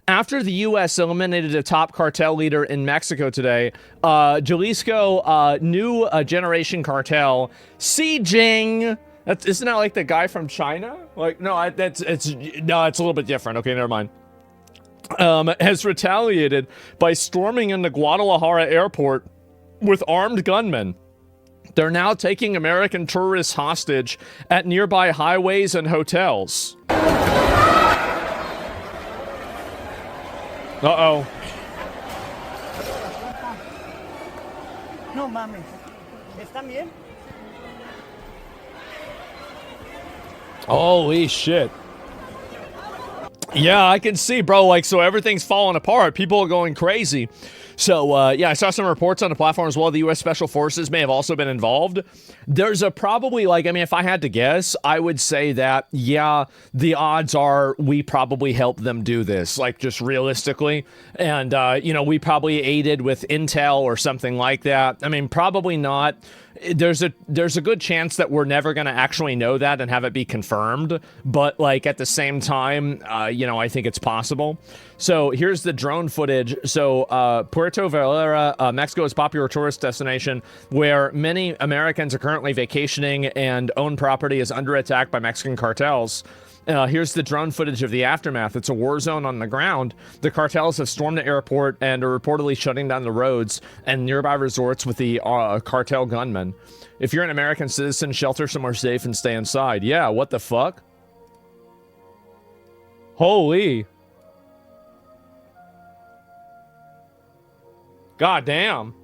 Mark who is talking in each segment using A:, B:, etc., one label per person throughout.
A: After the U.S. eliminated a top cartel leader in Mexico today, Jalisco new generation cartel, Xi isn't that like the guy from China? Like, no, it's a little bit different. Okay, never mind. Has retaliated by storming into Guadalajara airport with armed gunmen. They're now taking American tourists hostage at nearby highways and hotels. Uh-oh.
B: No mames. ¿Están bien?
A: Holy shit. Yeah, I can see, bro. Like, so everything's falling apart. People are going crazy. So, yeah, I saw some reports on the platform as well. The U.S. Special Forces may have also been involved. There's a probably, like, I mean, if I had to guess, I would say that, yeah, the odds are we probably helped them do this, like, just realistically. And, you know, we probably aided with intel or something like that. I mean, probably not. There's a good chance that we're never going to actually know that and have it be confirmed. But, like, at the same time, you know, I think it's possible. So here's the drone footage. So Puerto Vallarta, Mexico is a popular tourist destination where many Americans are currently vacationing, and owned property is under attack by Mexican cartels. Here's the drone footage of the aftermath. It's a war zone on the ground. The cartels have stormed the airport and are reportedly shutting down the roads and nearby resorts with the cartel gunmen. If you're an American citizen, shelter somewhere safe and stay inside. Yeah, what the fuck? Holy. God damn.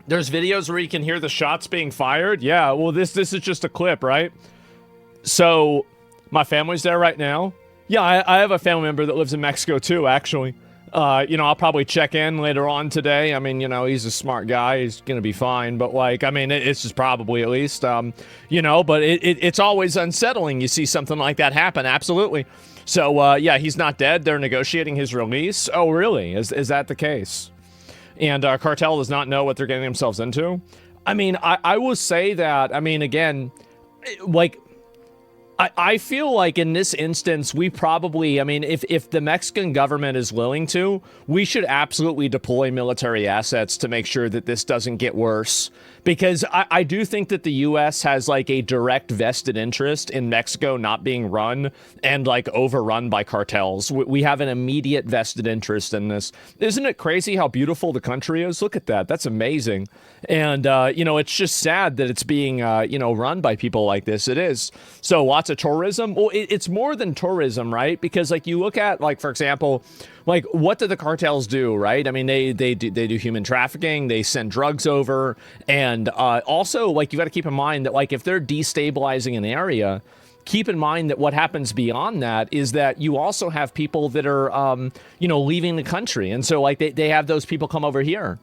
A: There's videos where you can hear the shots being fired. Yeah, well, this is just a clip, right? So, my family's there right now. Yeah, I have a family member that lives in Mexico too, actually. You know, I'll probably check in later on today. I mean, you know, he's a smart guy. He's going to be fine. But, like, I mean, it's just probably at least, you know, but it's always unsettling. You see something like that happen. Absolutely. So, yeah, he's not dead. They're negotiating his release. Oh, really? Is that the case? And cartel does not know what they're getting themselves into. I mean, I will say that, I mean, again, like, I feel like in this instance, we probably, I mean, if the Mexican government is willing to, we should absolutely deploy military assets to make sure that this doesn't get worse. Because I do think that the U.S. has, like, a direct vested interest in Mexico not being run and, like, overrun by cartels. We have an immediate vested interest in this. Isn't it crazy how beautiful the country is? Look at that. That's amazing. And, you know, it's just sad that it's being, you know, run by people like this. It is. So lots of tourism. Well, it's more than tourism, right? Because, like, you look at, like, for example, like, what do the cartels do, right? I mean, they do human trafficking, they send drugs over, and also, like, you got to keep in mind that, like, if they're destabilizing an area, keep in mind that what happens beyond that is that you also have people that are, you know, leaving the country, and so, like, they have those people come over here.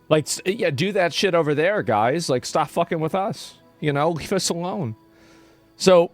A: Like, yeah, do that shit over there, guys. Like, stop fucking with us. You know, leave us alone. So,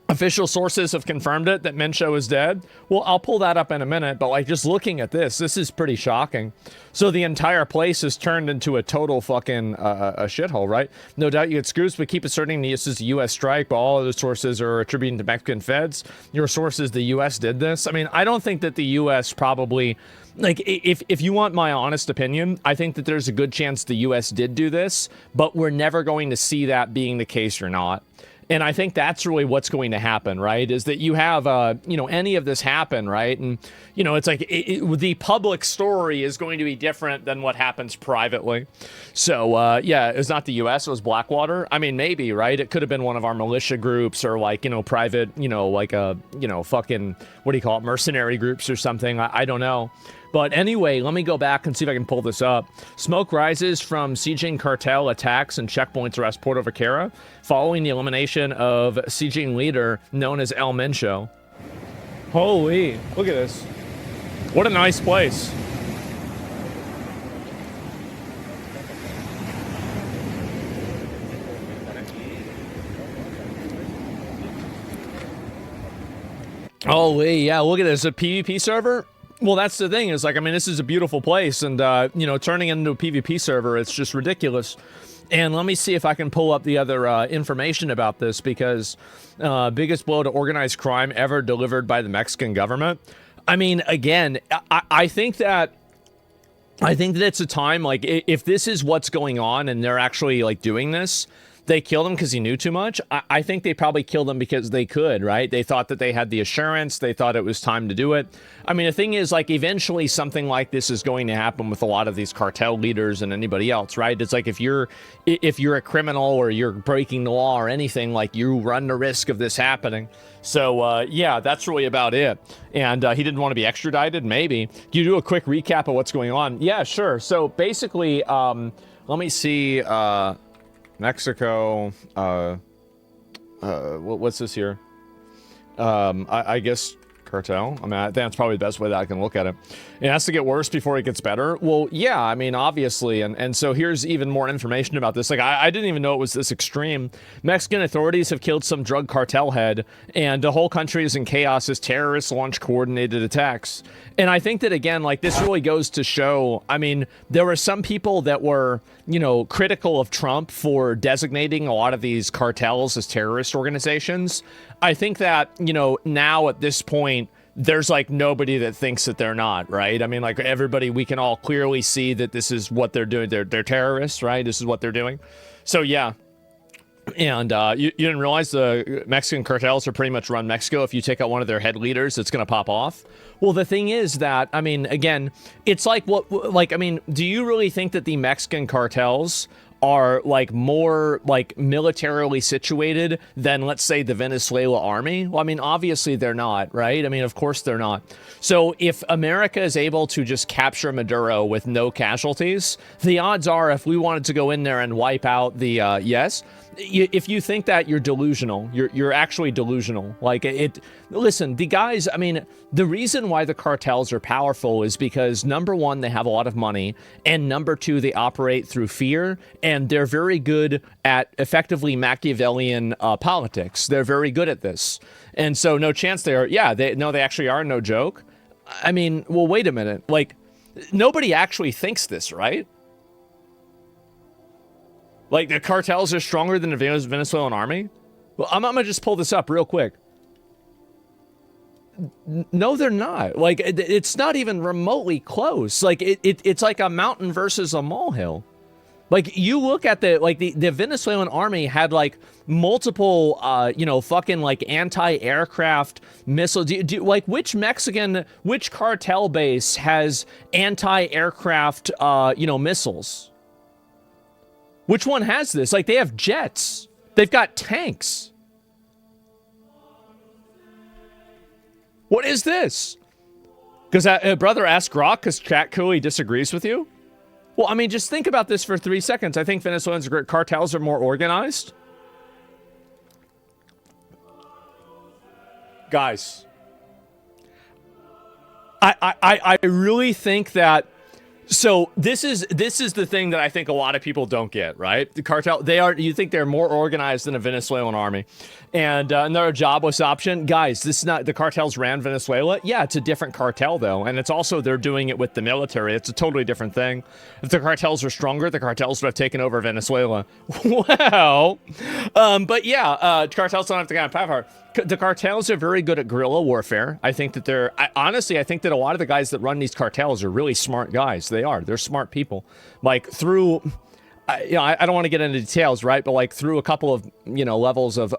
A: official sources have confirmed it, that Mencho is dead. Well, I'll pull that up in a minute, but, like, just looking at this is pretty shocking. So the entire place is turned into a total fucking a shithole, right? No doubt you get screws, but keep asserting this is a U.S. strike, but all other sources are attributing to Mexican feds. Your source is the U.S. did this. I mean, I don't think that the U.S. probably... Like, if you want my honest opinion, I think that there's a good chance the U.S. did do this, but we're never going to see that being the case or not. And I think that's really what's going to happen, right? Is that you have, you know, any of this happen, right? And, you know, it's like the public story is going to be different than what happens privately. So, yeah, it's not the U.S., it was Blackwater. I mean, maybe, right? It could have been one of our militia groups or, like, you know, private, you know, like a, you know, fucking, what do you call it, mercenary groups or something. I don't know. But anyway, let me go back and see if I can pull this up. Smoke rises from sieging cartel attacks and checkpoints around Puerto Vaquera following the elimination of sieging leader known as El Mencho. Holy, look at this. What a nice place. Holy, yeah, look at this. A PvP server? Well, that's the thing, is like, I mean, this is a beautiful place, and, you know, turning it into a PvP server, it's just ridiculous. And let me see if I can pull up the other information about this, because biggest blow to organized crime ever delivered by the Mexican government. I mean, again, I think that it's a time, like, if this is what's going on and they're actually, like, doing this, they killed him because he knew too much. I think they probably killed him because they could, right? They thought that they had the assurance. They thought it was time to do it. I mean, the thing is, like, eventually something like this is going to happen with a lot of these cartel leaders and anybody else, right? It's like if you're a criminal or you're breaking the law or anything, like, you run the risk of this happening. So, yeah, that's really about it. And he didn't want to be extradited, maybe. Can you do a quick recap of what's going on? Yeah, sure. So, basically, let me see... Mexico, what's this here? I guess cartel. I mean, that's probably the best way that I can look at it. It has to get worse before it gets better. Well, yeah, I mean, obviously. And so here's even more information about this. Like, I didn't even know it was this extreme. Mexican authorities have killed some drug cartel head, and the whole country is in chaos as terrorists launch coordinated attacks. And I think that, again, like, this really goes to show, I mean, there were some people that were, you know, critical of Trump for designating a lot of these cartels as terrorist organizations. I think that, you know, now at this point, there's, like, nobody that thinks that they're not, right? I mean, like, everybody, we can all clearly see that this is what they're doing. They're terrorists, right? This is what they're doing. So, yeah. And you didn't realize the Mexican cartels are pretty much run Mexico. If you take out one of their head leaders, it's going to pop off. Well, the thing is that, I mean, again, it's like I mean, do you really think that the Mexican cartels are, like, more, like, militarily situated than, let's say, the Venezuela army? Well, I mean, obviously they're not, right? I mean, of course they're not. So if America is able to just capture Maduro with no casualties, the odds are, if we wanted to go in there and wipe out the, if you think that, you're delusional. You're actually delusional. Like, listen, the guys, I mean, the reason why the cartels are powerful is because, number one, they have a lot of money, and number two, they operate through fear, and they're very good at effectively Machiavellian politics. They're very good at this. And so no chance they are, yeah, they actually are, no joke. I mean, well, wait a minute. Like, nobody actually thinks this, right? Like, the cartels are stronger than the Venezuelan army? Well, I'm gonna just pull this up real quick. No, they're not. Like, it's not even remotely close. Like, it's like a mountain versus a molehill. Like, you look at the Venezuelan army had, like, multiple, you know, fucking, like, anti-aircraft missiles. Like, which cartel base has anti-aircraft, you know, missiles? Which one has this? Like, they have jets. They've got tanks. What is this? Because brother asked Grok because chat clearly disagrees with you. Well, I mean, just think about this for 3 seconds. I think Venezuelan cartels are more organized. Guys, I really think that. So this is the thing that I think a lot of people don't get, right? The cartel, you think they're more organized than a Venezuelan army, and they're a jobless option. Guys, this is not, the cartels ran Venezuela. Yeah, it's a different cartel though, and it's also, they're doing it with the military. It's a totally different thing. If the cartels were stronger, the cartels would have taken over Venezuela. Well, but yeah, cartels don't have to kind of power. The cartels are very good at guerrilla warfare. I think that honestly, I think that a lot of the guys that run these cartels are really smart guys. They're smart people. Like, through, you know, I don't want to get into details, right? But, like, through a couple of, you know, levels of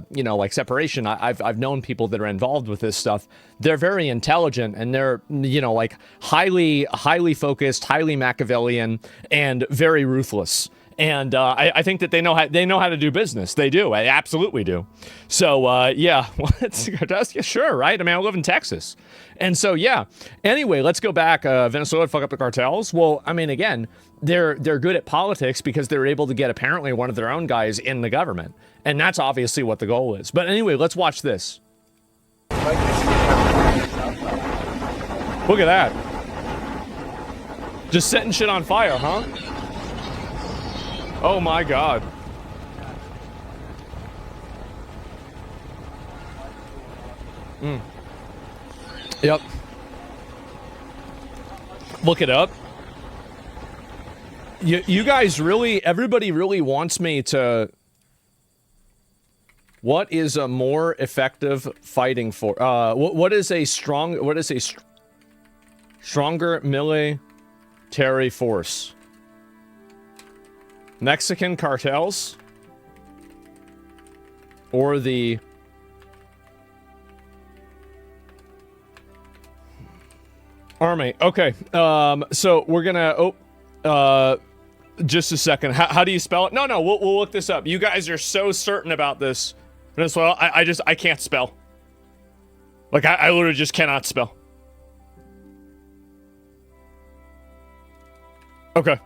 A: you know, like, separation, I've known people that are involved with this stuff. They're very intelligent, and they're, you know, like, highly focused, highly Machiavellian, and very ruthless. And I think that they know how to do business. They do. I absolutely do. So yeah, yeah, sure, right? I mean, I live in Texas, and so yeah. Anyway, let's go back. Venezuela fuck up the cartels. Well, I mean, again, they're good at politics because they're able to get apparently one of their own guys in the government, and that's obviously what the goal is. But anyway, let's watch this. Look at that. Just setting shit on fire, huh? Oh my God. Yep. Look it up. You guys really, everybody really wants me to. What is a more effective fighting for? What is a stronger military force? Mexican cartels? Or the army? Okay, so we're gonna, just a second. How do you spell it? No, we'll look this up. You guys are so certain about this. Venezuela, I can't spell. Like, I literally just cannot spell. Okay.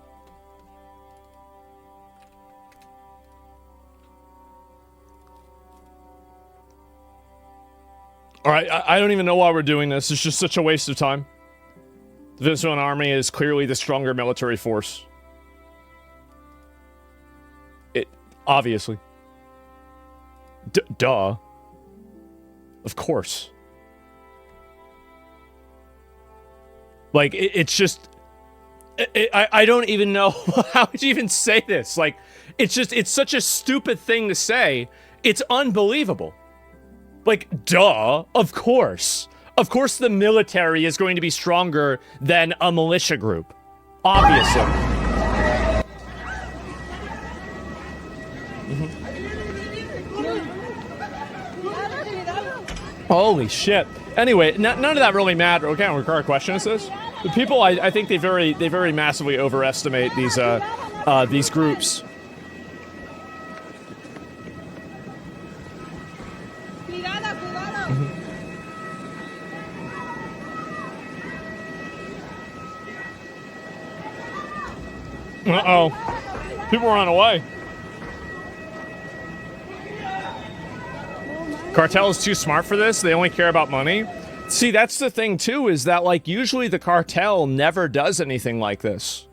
A: Alright, I don't even know why we're doing this. It's just such a waste of time. The Venezuelan army is clearly the stronger military force. Obviously. Duh. Of course. Like, it's just... I don't even know how would you even say this. Like, it's such a stupid thing to say. It's unbelievable. Like, duh, of course. Of course the military is going to be stronger than a militia group. Obviously. Holy shit. Anyway, none of that really mattered. Okay, what kind of question is this? The people, I think they very massively overestimate these groups. Uh-oh. People run away. Cartel is too smart for this. They only care about money. See, that's the thing, too, is that, like, usually the cartel never does anything like this.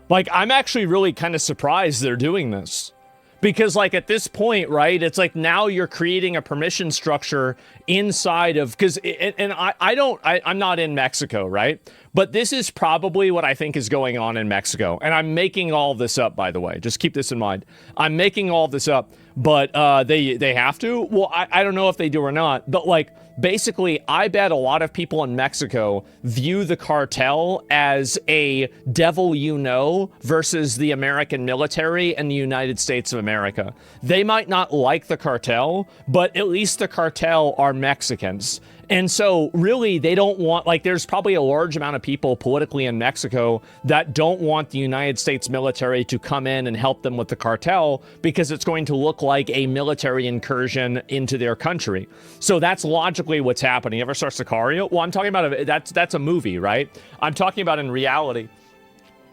A: Like, I'm actually really kind of surprised they're doing this. Because, like, at this point, right, it's like now you're creating a permission structure inside of... Because, and I'm not in Mexico, right? But this is probably what I think is going on in Mexico. And I'm making all this up, by the way. Just keep this in mind. I'm making all this up. But they have to? Well, I don't know if they do or not. But, like, basically, I bet a lot of people in Mexico view the cartel as a devil you know versus the American military and the United States of America. They might not like the cartel, but at least the cartel are Mexicans. And so, really, they don't want, like, there's probably a large amount of people politically in Mexico that don't want the United States military to come in and help them with the cartel because it's going to look like a military incursion into their country. So that's logically what's happening. You ever start Sicario? Well, I'm talking about, that's a movie, right? I'm talking about in reality.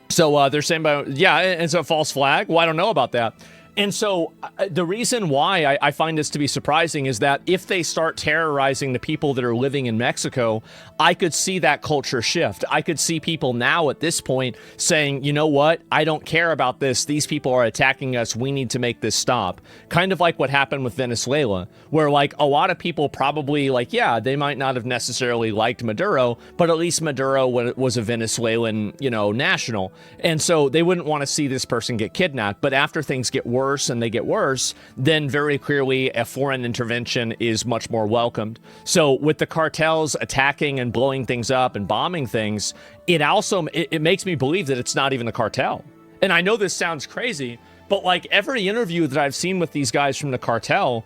A: So they're saying about, yeah, and so a false flag? Well, I don't know about that. And so the reason why I find this to be surprising is that if they start terrorizing the people that are living in Mexico, I could see that culture shift. I could see people now at this point saying, you know what? I don't care about this. These people are attacking us. We need to make this stop. Kind of like what happened with Venezuela, where like a lot of people probably like, yeah, they might not have necessarily liked Maduro, but at least Maduro was a Venezuelan, you know, national. And so they wouldn't want to see this person get kidnapped. But after things get worse and they get worse, then very clearly a foreign intervention is much more welcomed. So with the cartels attacking and blowing things up and bombing things, it also, it makes me believe that it's not even a cartel. And I know this sounds crazy, but like every interview that I've seen with these guys from the cartel,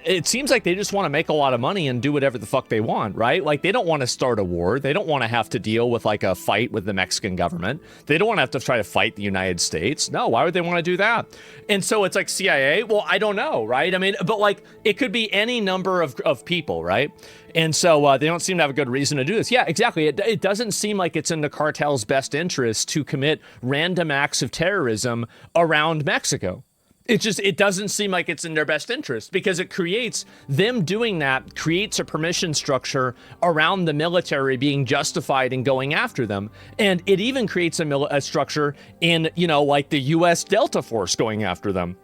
A: it seems like they just want to make a lot of money and do whatever the fuck they want, right? Like, they don't want to start a war. They don't want to have to deal with, like, a fight with the Mexican government. They don't want to have to try to fight the United States. No, why would they want to do that? And so it's like CIA? Well, I don't know, right? I mean, but, like, it could be any number of people, right? And so they don't seem to have a good reason to do this. Yeah, exactly. It doesn't seem like it's in the cartel's best interest to commit random acts of terrorism around Mexico. It doesn't seem like it's in their best interest because it creates, them doing that creates a permission structure around the military being justified in going after them. And it even creates a structure in, you know, like the US Delta Force going after them.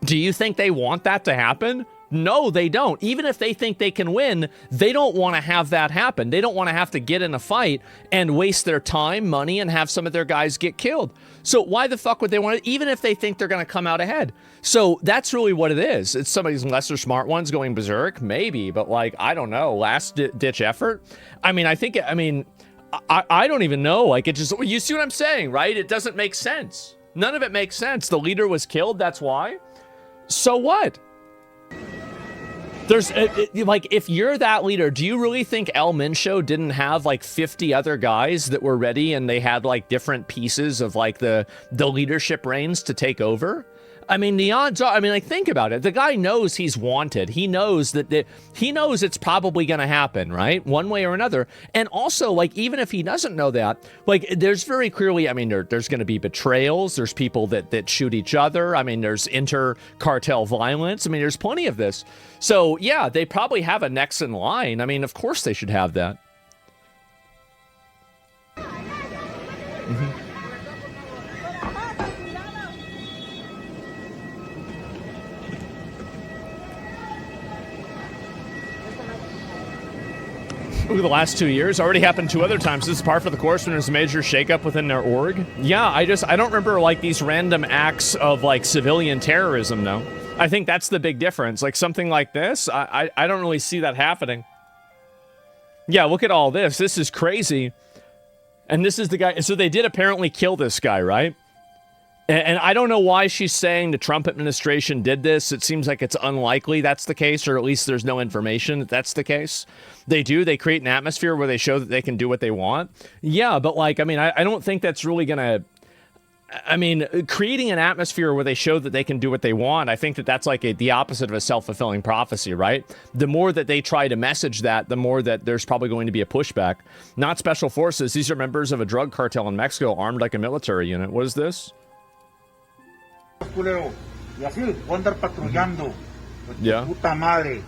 A: Do you think they want that to happen? No, they don't. Even if they think they can win, they don't want to have that happen. They don't want to have to get in a fight and waste their time, money, and have some of their guys get killed. So why the fuck would they want it, even if they think they're going to come out ahead? So that's really what it is. It's some of these lesser smart ones going berserk, maybe, but like, I don't know, last-ditch effort? I mean, I don't even know. Like, it just, you see what I'm saying, right? It doesn't make sense. None of it makes sense. The leader was killed, that's why. So what? There's, like, if you're that leader, do you really think El Mincho didn't have, like, 50 other guys that were ready and they had, like, different pieces of, like, the leadership reins to take over? I mean, the odds are, I mean, like, think about it. The guy knows he's wanted. He knows he knows it's probably going to happen, right? One way or another. And also, like, even if he doesn't know that, like, there's very clearly, I mean, there's going to be betrayals. There's people that shoot each other. I mean, there's inter-cartel violence. I mean, there's plenty of this. So, yeah, they probably have a next in line. I mean, of course they should have that. Mm-hmm. Look at the last 2 years. Already happened 2 other times. This is par for the course when there's a major shakeup within their org. Yeah, I don't remember, like, these random acts of, like, civilian terrorism, though. I think that's the big difference. Like, something like this, I don't really see that happening. Yeah, look at all this. This is crazy. And this is the guy. So they did apparently kill this guy, right? And I don't know why she's saying the Trump administration did this. It seems like it's unlikely that's the case, or at least there's no information that that's the case. They create an atmosphere where they show that they can do what they want. Yeah, but like, I mean, I don't think that's really going to, I mean, creating an atmosphere where they show that they can do what they want, I think that that's like the opposite of a self-fulfilling prophecy, right? The more that they try to message that, the more that there's probably going to be a pushback. Not special forces. These are members of a drug cartel in Mexico armed like a military unit. What is this?
C: Culero, y así voy a andar patrullando.
A: Yeah.
C: Puta madre.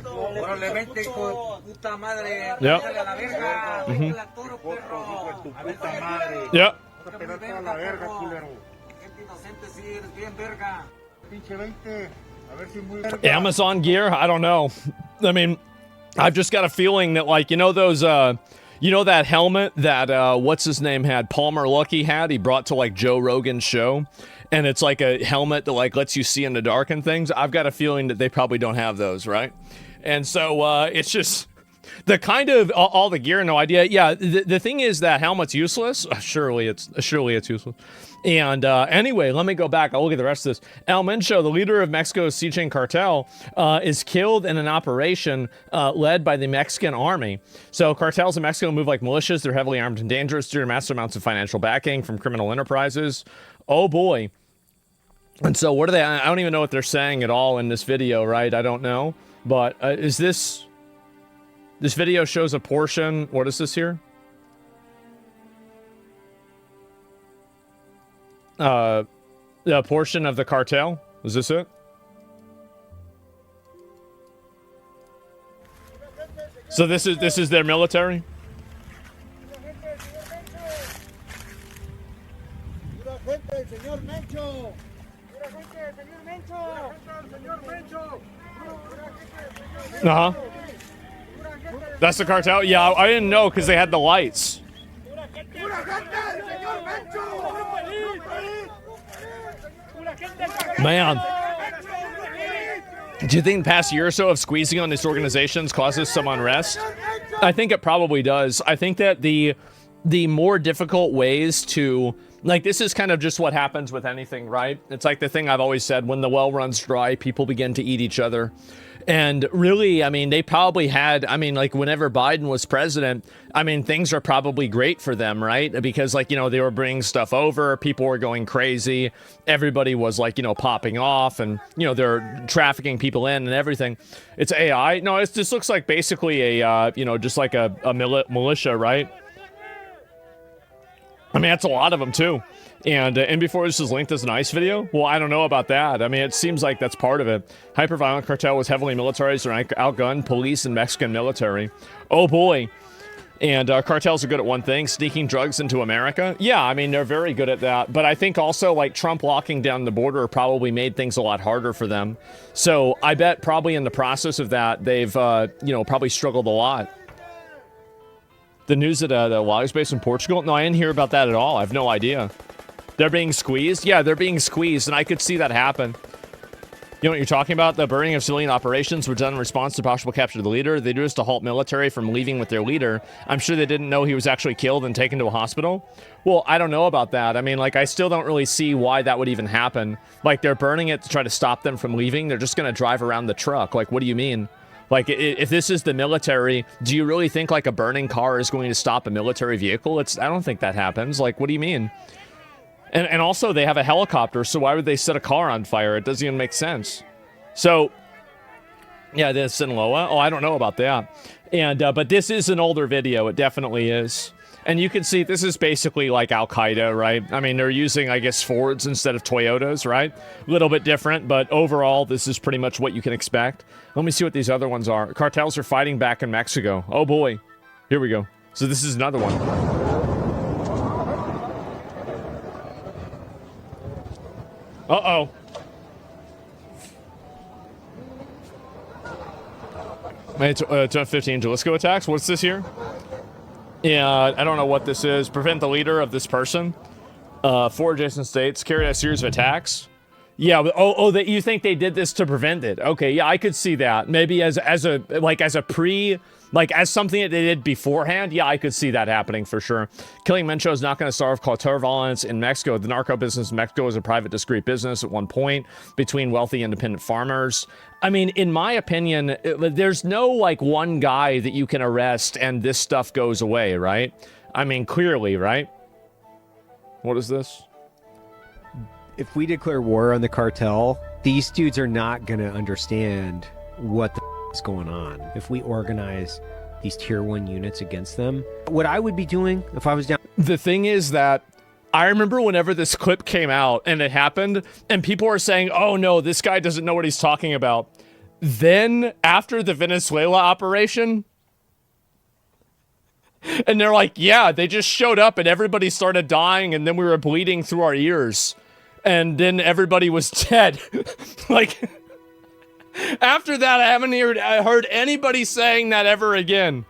D: Órale, vente, hijo de puta madre.
A: Yeah.
D: Dale a la verga.
A: Mhm.
D: La toro, perro.
C: Tu puta madre.
A: Yeah.
C: Vas a pegar toda la verga, culero.
D: Gente inocente, sí, eres bien verga.
C: Pinche 20. A ver si muy verga.
A: Amazon gear? I don't know. I mean, I've just got a feeling that, like, you know those, you know that helmet that, what's his name had, Palmer Luckey had, he brought to, like, Joe Rogan's show? And it's like a helmet that, like, lets you see in the dark and things. I've got a feeling that they probably don't have those, right? And so, it's just the kind of, all the gear, no idea. Yeah, the thing is that helmet's useless. Surely it's useless. And anyway, let me go back. I'll look at the rest of this. El Mincho, the leader of Mexico's C-Chain cartel, is killed in an operation led by the Mexican army. So cartels in Mexico move like militias. They're heavily armed and dangerous due to massive amounts of financial backing from criminal enterprises. Oh boy. And so what are they? I don't even know what they're saying at all in this video, right? I don't know. But is this video shows a portion. What is this here? A portion of the cartel. Is this it? So this is their military? Uh-huh. That's the cartel? Yeah, I didn't know because they had the lights. Man. Do you think the past year or so of squeezing on these organizations causes some unrest? I think it probably does. I think that the more difficult ways to, like, this is kind of just what happens with anything, right? It's like the thing I've always said, when the well runs dry, people begin to eat each other. And really, I mean, they probably had, I mean, like, whenever Biden was president, I mean, things are probably great for them, right? Because, like, you know, they were bringing stuff over, people were going crazy, everybody was, like, you know, popping off, and, you know, they're trafficking people in and everything. It's AI? No, it just looks like basically a, you know, just like a militia, right? I mean, that's a lot of them, too. And before this is linked as an ICE video? Well, I don't know about that. I mean, it seems like that's part of it. Hyper-violent cartel was heavily militarized and outgunned police and Mexican military. Oh, boy. And cartels are good at one thing, sneaking drugs into America. Yeah, I mean, they're very good at that. But I think also, like, Trump locking down the border probably made things a lot harder for them. So I bet probably in the process of that, they've, you know, probably struggled a lot. The news that the Huawei is based in Portugal? No, I didn't hear about that at all. I have no idea. They're being squeezed? Yeah, they're being squeezed, and I could see that happen. You know what you're talking about? The burning of civilian operations were done in response to possible capture of the leader. They do this to halt military from leaving with their leader. I'm sure they didn't know he was actually killed and taken to a hospital. Well, I don't know about that. I mean, like, I still don't really see why that would even happen. Like, they're burning it to try to stop them from leaving. They're just going to drive around the truck. Like, what do you mean? Like, if this is the military, do you really think, like, a burning car is going to stop a military vehicle? I don't think that happens. Like, what do you mean? And also, they have a helicopter, so why would they set a car on fire? It doesn't even make sense. So, yeah, this Sinaloa. Oh, I don't know about that. And but this is an older video. It definitely is. And you can see this is basically like Al-Qaeda, right? I mean, they're using, I guess, Fords instead of Toyotas, right? A little bit different, but overall, this is pretty much what you can expect. Let me see what these other ones are. Cartels are fighting back in Mexico. Oh, boy. Here we go. So this is another one. Uh-oh. It's 15 Jalisco attacks. What's this here? Yeah, I don't know what this is. Prevent the leader of this person. 4 adjacent states carried out a series of attacks. Yeah. That you think they did this to prevent it? Okay. Yeah, I could see that. Maybe as something that they did beforehand. Yeah, I could see that happening for sure. Killing Mencho is not going to solve cartel violence in Mexico. The narco business in Mexico is a private, discrete business at one point between wealthy, independent farmers. I mean, in my opinion, there's no, like, one guy that you can arrest and this stuff goes away, right? I mean, clearly, right? What is this?
E: If we declare war on the cartel, these dudes are not going to understand what the is going on. If we organize these tier 1 units against them, what I would be doing if I was down...
A: The thing is that I remember whenever this clip came out and it happened, and people were saying, oh no, this guy doesn't know what he's talking about. Then, after the Venezuela operation, and they're like, yeah, they just showed up and everybody started dying, and then we were bleeding through our ears. And then everybody was dead. Like, after that, I haven't heard anybody saying that ever again.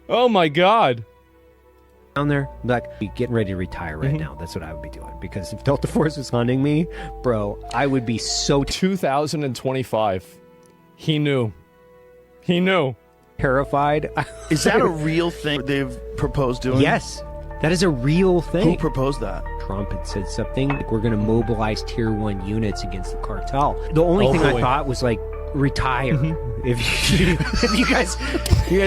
A: Oh my God.
E: Down there, like, be getting ready to retire right now. That's what I would be doing. Because if Delta Force was hunting me, bro, I would be so
A: 2025. He knew. He knew.
E: Terrified.
F: Is that a real thing they've proposed doing?
E: Yes. That is a real thing.
F: Who proposed that?
E: Trump had said something like, we're going to mobilize tier 1 units against the cartel. The only thing I thought was, like, retire. If you guys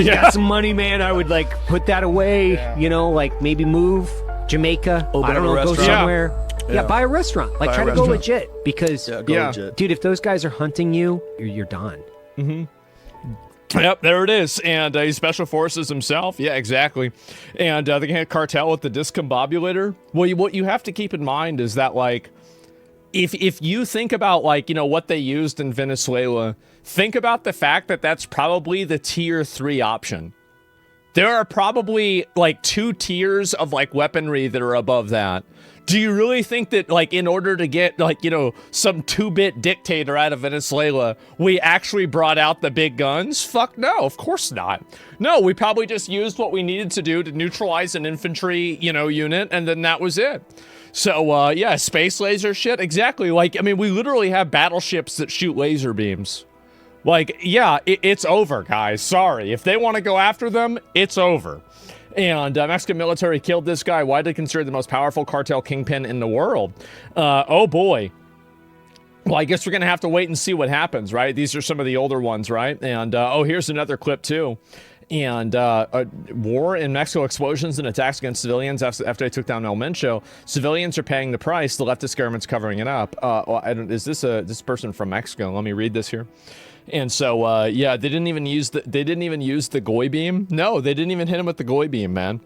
E: got some money, man, I would, like, put that away, you know, like, maybe move Jamaica.
F: Open
E: I don't
F: a
E: know, go
F: restaurant.
E: somewhere. Yeah, buy a restaurant. Like, try to go legit. Because,
F: legit.
E: dude, if those guys are hunting you, you're done.
A: Yep, there it is. And he's Special Forces himself. Yeah, exactly. And the cartel with the discombobulator. Well, what you have to keep in mind is that, like, if you think about, like, you know, what they used in Venezuela, think about the fact that that's probably the tier 3 option. There are probably, like, 2 tiers of, like, weaponry that are above that. Do you really think that, like, in order to get, like, you know, some 2-bit dictator out of Venezuela, we actually brought out the big guns? Fuck no, of course not. No, we probably just used what we needed to do to neutralize an infantry, you know, unit, and then that was it. So, yeah, space laser shit, exactly. Like, I mean, we literally have battleships that shoot laser beams. Like, yeah, it's over, guys. Sorry. If they want to go after them, it's over. And Mexican military killed this guy, widely considered the most powerful cartel kingpin in the world. Oh, boy. Well, I guess we're going to have to wait and see what happens, right? These are some of the older ones, right? And, oh, here's another clip, too. And war in Mexico, explosions and attacks against civilians after they took down El Mencho. Civilians are paying the price. The leftist government's covering it up. Is this person from Mexico? Let me read this here. And so, yeah, they didn't even use the Goy beam. No, they didn't even hit him with the Goy beam, man.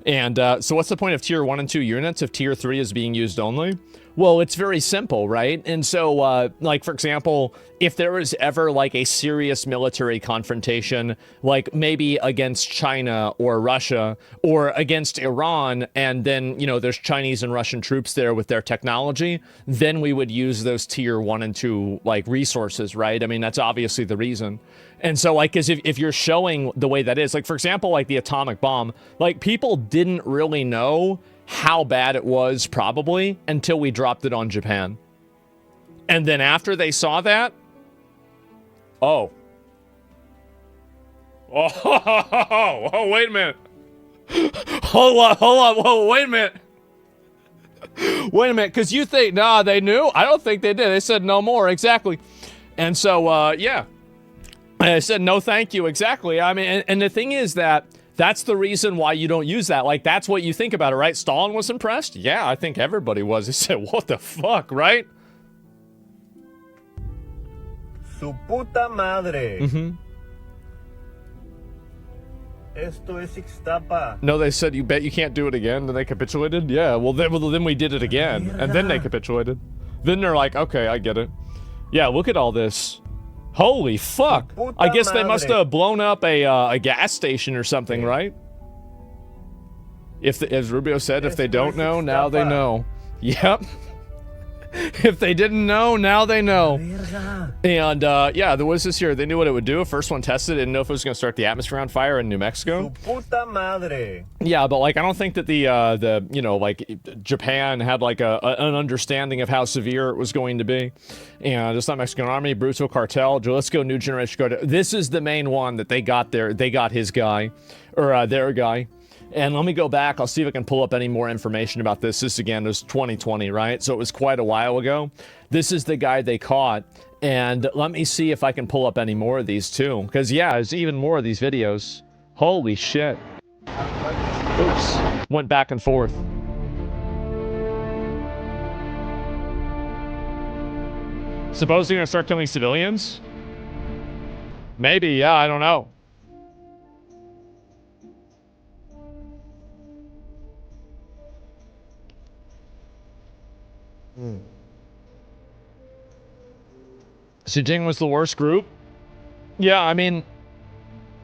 A: And so what's the point of tier 1 and 2 units if tier 3 is being used only? Well, it's very simple, right? And so, like, for example, if there was ever, like, a serious military confrontation, like, maybe against China or Russia or against Iran, and then, you know, there's Chinese and Russian troops there with their technology, then we would use those tier 1 and 2, like, resources, right? I mean, that's obviously the reason. And so, like, because if you're showing the way that is, like, for example, like, the atomic bomb, like, people didn't really know how bad it was probably until we dropped it on Japan. And then after they saw that, oh, wait a minute. Hold on, whoa, wait a minute. Wait a minute, because you think, nah, they knew? I don't think they did. They said no more, exactly. And so, yeah. I said no thank you, exactly. I mean, and the thing is that that's the reason why you don't use that. Like, that's what you think about it, right? Stalin was impressed? Yeah, I think everybody was. He said, what the fuck, right?
G: Su puta madre.
A: Mm-hmm.
G: Esto es Ixtapa.
A: No, they said, you bet you can't do it again? Then they capitulated? Yeah, well, then we did it again. And then they capitulated. Then they're like, okay, I get it. Yeah, look at all this. Holy fuck. I guess they must have blown up a gas station or something, right? As Rubio said, if they don't know, now they know. Yep. If they didn't know, now they know. And, yeah, there was this here. They knew what it would do. First one tested, didn't know if it was going to start the atmosphere on fire in New Mexico.
G: Puta madre.
A: Yeah, but, like, I don't think that the you know, like, Japan had, like, an understanding of how severe it was going to be. And it's not Mexican Army, brutal cartel, Jalisco, New Generation Cartel. This is the main one that they got there. They got his guy, or their guy. And let me go back. I'll see if I can pull up any more information about this. This, again, was 2020, right? So it was quite a while ago. This is the guy they caught. And let me see if I can pull up any more of these, too. Because, yeah, there's even more of these videos. Holy shit. Oops. Went back and forth. Suppose they're going to start killing civilians? Maybe, yeah, I don't know. Xi Jinping was the worst group? Yeah, I mean,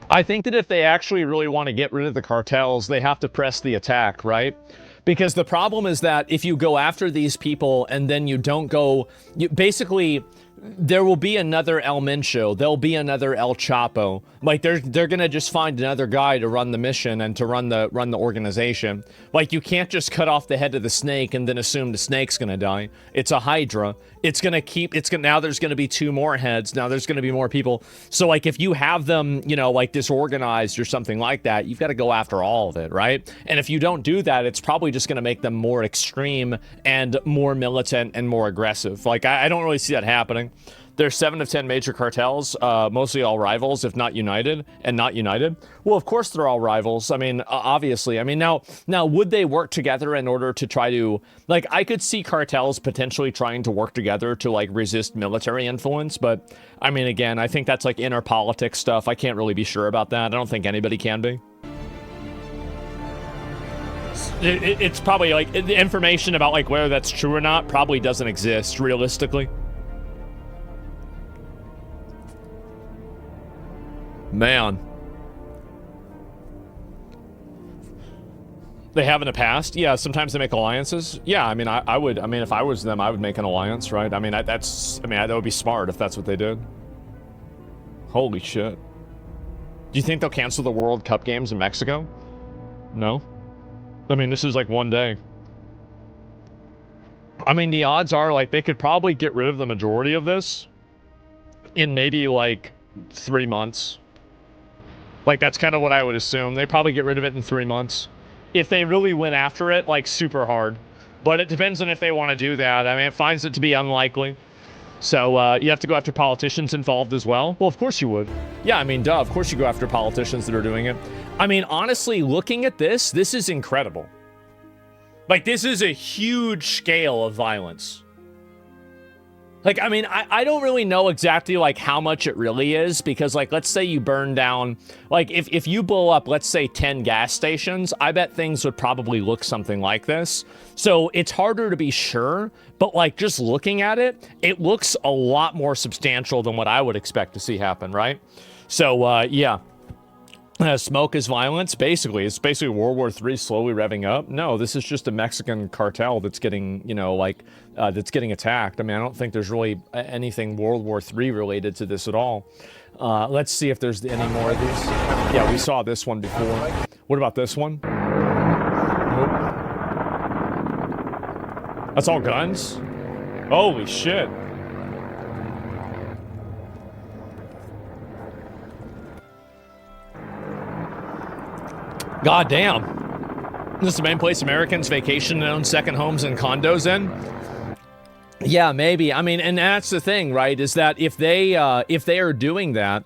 A: I think that if they actually really want to get rid of the cartels, they have to press the attack, right? Because the problem is that if you go after these people and then you don't go, basically, there will be another El Mencho. There'll be another El Chapo. Like, they're gonna just find another guy to run the mission and to run the organization. Like, you can't just cut off the head of the snake and then assume the snake's gonna die. It's a hydra. Now there's gonna be 2 more heads. Now there's gonna be more people. So, like, if you have them, you know, like, disorganized or something like that, you've got to go after all of it, right? And if you don't do that, it's probably just gonna make them more extreme and more militant and more aggressive. Like, I don't really see that happening. There's 7 of 10 major cartels, mostly all rivals, if not united, and not united. Well, of course they're all rivals. I mean, obviously. I mean, now, would they work together in order to try to, like, I could see cartels potentially trying to work together to, like, resist military influence, but, I mean, again, I think that's, like, inner politics stuff. I can't really be sure about that. I don't think anybody can be. It's probably, like, the information about, like, whether that's true or not probably doesn't exist, realistically. Man. They have in the past? Yeah, sometimes they make alliances. Yeah, I mean, I would, I mean, if I was them, I would make an alliance, right? I mean, that would be smart if that's what they did. Holy shit. Do you think they'll cancel the World Cup games in Mexico? No? I mean, this is like one day. I mean, the odds are, like, they could probably get rid of the majority of this in maybe, like, 3 months. Like, that's kind of what I would assume. They probably get rid of it in 3 months. If they really went after it, like, super hard. But it depends on if they want to do that. I mean, it finds it to be unlikely. So, you have to go after politicians involved as well? Well, of course you would. Yeah, I mean, duh, of course you go after politicians that are doing it. I mean, honestly, looking at this is incredible. Like, this is a huge scale of violence. Like, I mean, I don't really know exactly, like, how much it really is, because, like, let's say you burn down, like, if you blow up, let's say, 10 gas stations, I bet things would probably look something like this. So it's harder to be sure, but, like, just looking at it, it looks a lot more substantial than what I would expect to see happen, right? So, yeah. Smoke is violence, basically. It's basically World War III slowly revving up. No, this is just a Mexican cartel that's getting, you know, like, that's getting attacked. I mean, I don't think there's really anything World War III related to this at all. Let's see if there's any more of these. Yeah, we saw this one before. What about this one? Nope. That's all guns? Holy shit. God damn. This is the main place Americans vacation and own second homes and condos in? Yeah, maybe. I mean, and that's the thing, right? Is that if they are doing that,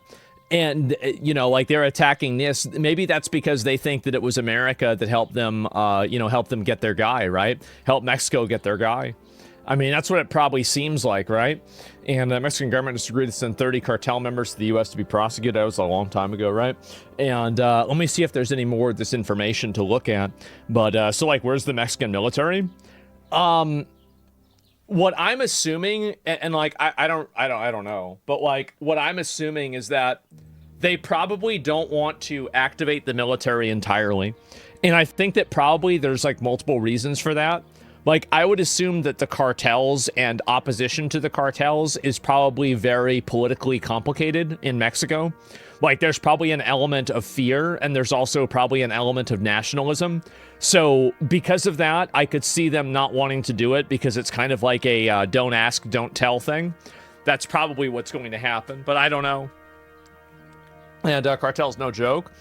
A: and, you know, like they're attacking this, maybe that's because they think that it was America that helped them, you know, help them get their guy, right? Help Mexico get their guy. I mean, that's what it probably seems like, right? And the Mexican government has agreed to send 30 cartel members to the U.S. to be prosecuted. That was a long time ago, right? And let me see if there's any more of this information to look at. But, so, like, where's the Mexican military? What I'm assuming, and like, I don't know. But, like, what I'm assuming is that they probably don't want to activate the military entirely. And I think that probably there's, like, multiple reasons for that. Like, I would assume that the cartels and opposition to the cartels is probably very politically complicated in Mexico. Like, there's probably an element of fear, and there's also probably an element of nationalism. So, because of that, I could see them not wanting to do it, because it's kind of like a don't ask, don't tell thing. That's probably what's going to happen, but I don't know. And cartel's no joke.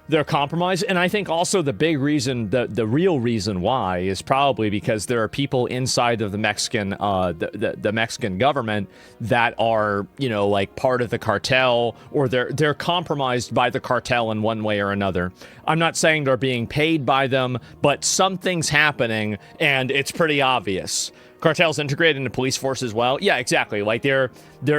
A: They're compromised, and I think also the big reason, the real reason why, is probably because there are people inside of the Mexican, the Mexican government that are, you know, like part of the cartel, or they're compromised by the cartel in one way or another. I'm not saying they're being paid by them, but something's happening, and it's pretty obvious. Cartels integrated into police force as well. Yeah, exactly. Like they're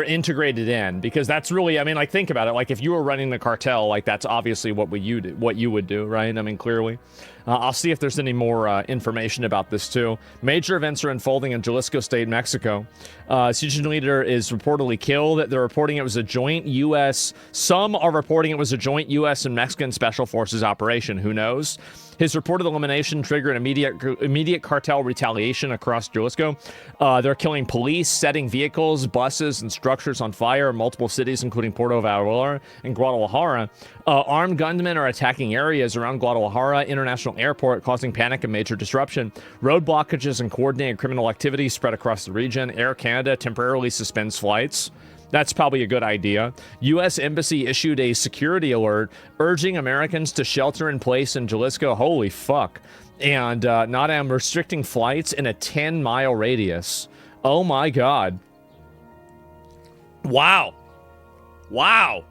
A: integrated in, because that's really, I mean, like, think about it. Like, if you were running the cartel, like, that's obviously what you would do, right? I mean, clearly. I'll see if there's any more information about this too. Major events are unfolding in Jalisco State, Mexico. Citizen leader is reportedly killed. They're reporting it was a joint U.S. Some are reporting it was a joint U.S. and Mexican special forces operation. Who knows? His reported elimination triggered immediate cartel retaliation across Jalisco. They're killing police, setting vehicles, buses, and structures on fire in multiple cities, including Puerto Vallarta and Guadalajara. Armed gunmen are attacking areas around Guadalajara International Airport, causing panic and major disruption. Road blockages and coordinated criminal activity spread across the region. Air Canada temporarily suspends flights. That's probably a good idea. U.S. Embassy issued a security alert urging Americans to shelter in place in Jalisco. Holy fuck. And NADAM restricting flights in a 10-mile radius. Oh my god. Wow. Wow.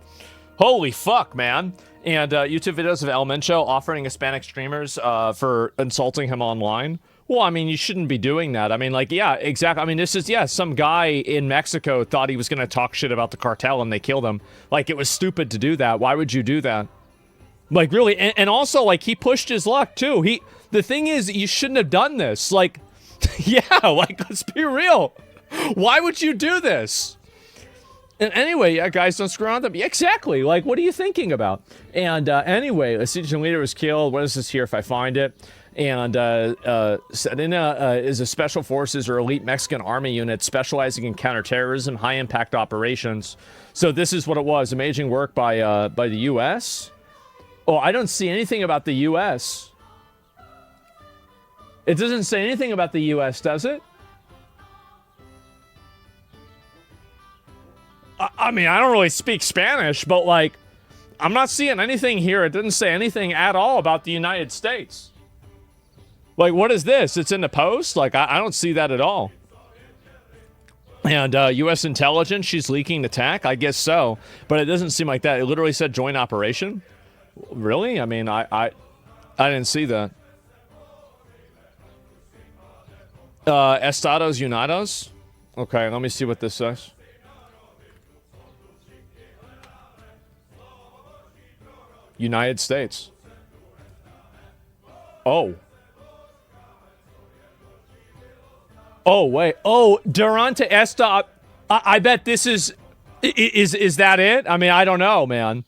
A: Holy fuck, man. And YouTube videos of El Mencho offering Hispanic streamers for insulting him online. Well, I mean, you shouldn't be doing that. I mean, like, yeah, exactly. I mean, this is, yeah, some guy in Mexico thought he was going to talk shit about the cartel and they killed him. Like, it was stupid to do that. Why would you do that? Like, really? And also, like, he pushed his luck, too. The thing is, you shouldn't have done this. Like, yeah, like, let's be real. Why would you do this? And anyway, yeah, guys, don't screw around them. Yeah, exactly. Like, what are you thinking about? And anyway, a citizen leader was killed. What is this here if I find it? And CatDany is a special forces or elite Mexican army unit specializing in counterterrorism, high-impact operations. So this is what it was. Amazing work by the U.S. Oh, I don't see anything about the U.S. It doesn't say anything about the U.S., does it? I mean, I don't really speak Spanish, but, like, I'm not seeing anything here. It doesn't say anything at all about the United States. Like, what is this? It's in the post? Like, I don't see that at all. And U.S. intelligence, she's leaking attack? I guess so. But it doesn't seem like that. It literally said joint operation? Really? I mean, I didn't see that. Estados Unidos? Okay, let me see what this says. United States. Oh. Oh, wait. Oh, Durante Esta. I bet this is that it? I mean, I don't know, man.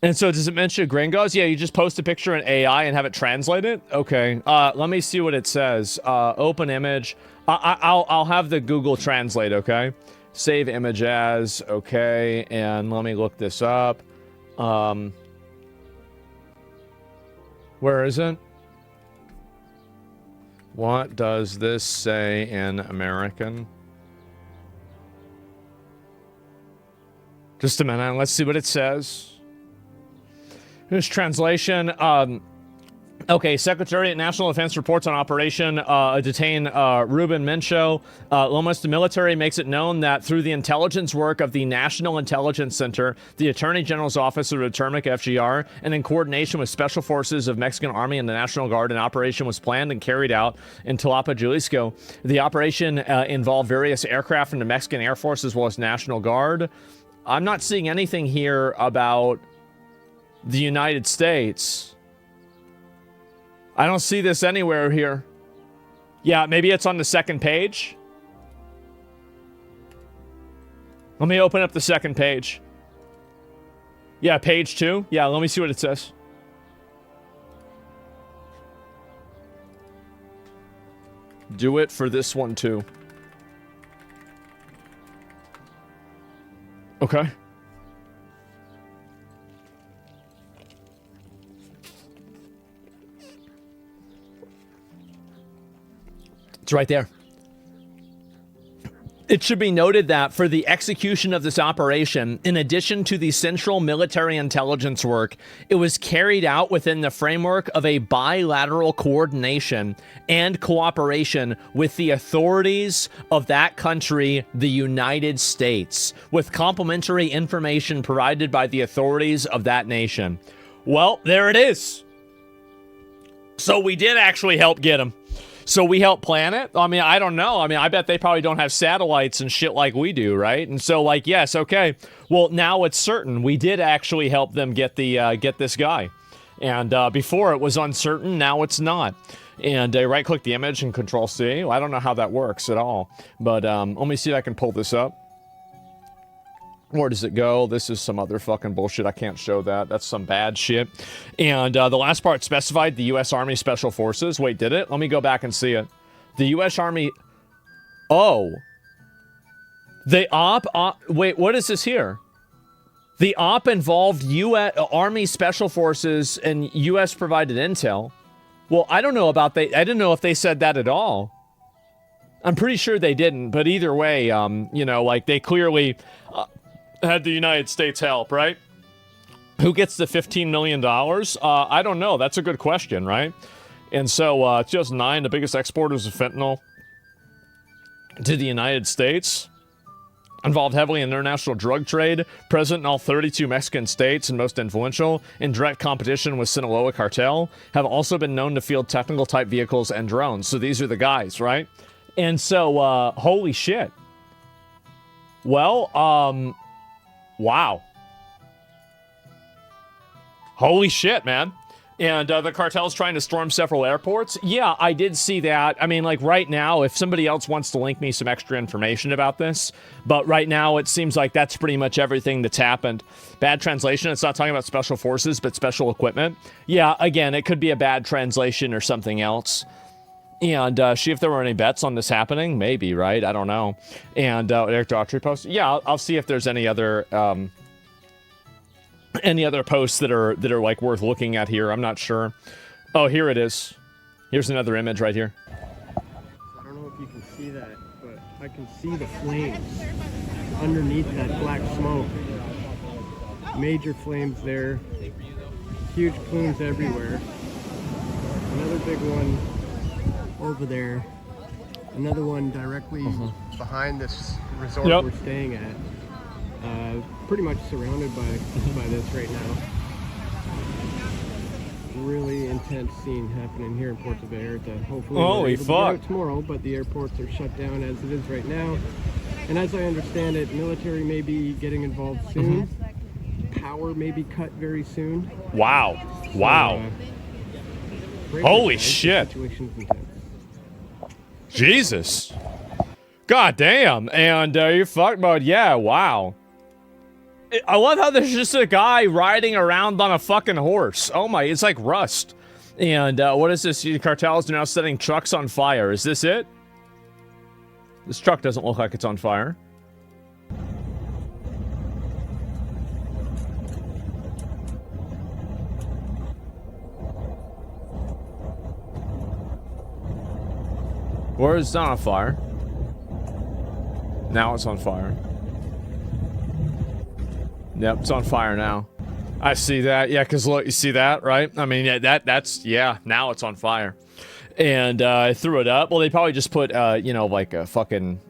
A: And so does it mention gringos? Yeah, you just post a picture in AI and have it translate it? Okay. Let me see what it says. Open image. I'll have the Google Translate, okay? Save image as, okay, and let me look this up. Where is it? What does this say in American? Just a minute, let's see what it says. Here's translation. Okay, Secretary of National Defense reports on Operation Detain Ruben Mencho. Almost the military makes it known that through the intelligence work of the National Intelligence Center, the Attorney General's Office of Returmic FGR, and in coordination with Special Forces of Mexican Army and the National Guard, an operation was planned and carried out in Tlapa, Jalisco. The operation involved various aircraft from the Mexican Air Force as well as National Guard. I'm not seeing anything here about the United States. I don't see this anywhere here. Yeah, maybe it's on the second page. Let me open up the second page. Yeah, page 2. Yeah, let me see what it says. Do it for this one too. Okay. It's right there. It should be noted that for the execution of this operation, in addition to the central military intelligence work, it was carried out within the framework of a bilateral coordination and cooperation with the authorities of that country, the United States, with complementary information provided by the authorities of that nation. Well, there it is. So we did actually help get him. So we help plan it? I mean, I don't know. I mean, I bet they probably don't have satellites and shit like we do, right? And so, like, yes, okay. Well, now it's certain. We did actually help them get the get this guy. And before it was uncertain, now it's not. And right-click the image and Control-C. Well, I don't know how that works at all. But let me see if I can pull this up. Where does it go? This is some other fucking bullshit. I can't show that. That's some bad shit. And the last part specified the U.S. Army Special Forces. Wait, did it? Let me go back and see it. The U.S. Army... Oh. The op... Wait, what is this here? The op involved U.S. Army Special Forces and U.S. provided intel. Well, I don't know about... I didn't know if they said that at all. I'm pretty sure they didn't, but either way, you know, like, they clearly... had the United States help, right? Who gets the $15 million? I don't know. That's a good question, right? And so, 2009, the biggest exporters of fentanyl to the United States. Involved heavily in international drug trade, present in all 32 Mexican states and most influential, in direct competition with Sinaloa cartel, have also been known to field technical type vehicles and drones. So these are the guys, right? And so, holy shit. Well, wow. Holy shit, man. And the cartel's trying to storm several airports. Yeah, I did see that. I mean, like, right now, if somebody else wants to link me some extra information about this, but right now it seems like that's pretty much everything that's happened. Bad translation. It's not talking about special forces, but special equipment. Yeah, again, it could be a bad translation or something else. And see if there were any bets on this happening. Maybe, right? I don't know. And Eric Daughtry post. Yeah, I'll see if there's any other posts that are like worth looking at here. I'm not sure. Oh, here it is. Here's another image right here.
H: I don't know if you can see that, but I can see the flames underneath that black smoke. Major flames there. Huge plumes everywhere. Another big one over there. Another one directly behind this resort we're staying at. Pretty much surrounded by this right now. Really intense intense scene happening here in Puerto Vallarta. Hopefully
A: Holy
H: we're able to get
A: fuck.
H: out tomorrow, but the airports are shut down as it is right now. And as I understand it, military may be getting involved soon. Power may be cut very soon.
A: Wow. Wow.
H: Pray
A: Holy
H: for us.
A: shit.
H: The situation's intense.
A: Jesus. God damn. And you're fucked, bud. Yeah, wow. I love how there's just a guy riding around on a fucking horse. Oh my, it's like Rust. And what is this? The cartels are now setting trucks on fire. Is this it? This truck doesn't look like it's on fire. Or it's not on fire. Now it's on fire. Yep, it's on fire now. I see that. Yeah, because look, you see that, right? I mean, yeah, that's, yeah, now it's on fire. And I threw it up. Well, they probably just put, you know, like a fucking,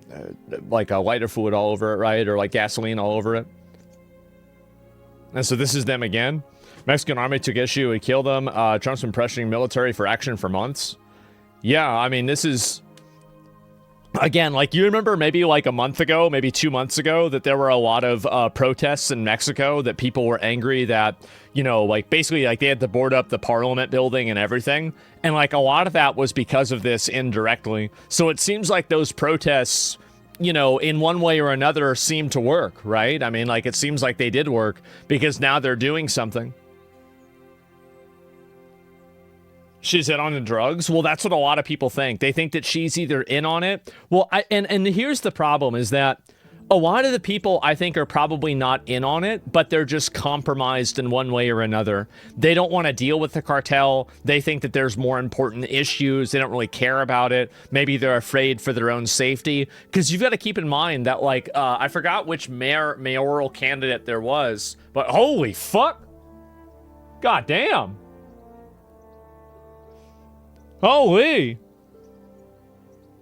A: like a lighter fluid all over it, right? Or like gasoline all over it. And so this is them again. Mexican army took issue and killed them. Trump's been pressuring military for action for months. Yeah, I mean, this is... Again, like, you remember maybe like a month ago, maybe 2 months ago, that there were a lot of protests in Mexico, that people were angry that, you know, like, basically, like, they had to board up the parliament building and everything. And, like, a lot of that was because of this indirectly. So it seems like those protests, you know, in one way or another seem to work, right? I mean, like, it seems like they did work because now they're doing something. She's in on the drugs? Well, that's what a lot of people think. They think that she's either in on it. Well, and here's the problem is that a lot of the people, I think, are probably not in on it, but they're just compromised in one way or another. They don't want to deal with the cartel. They think that there's more important issues. They don't really care about it. Maybe they're afraid for their own safety. Because you've got to keep in mind that, like, I forgot which mayoral candidate there was, but holy fuck. God damn. Holy!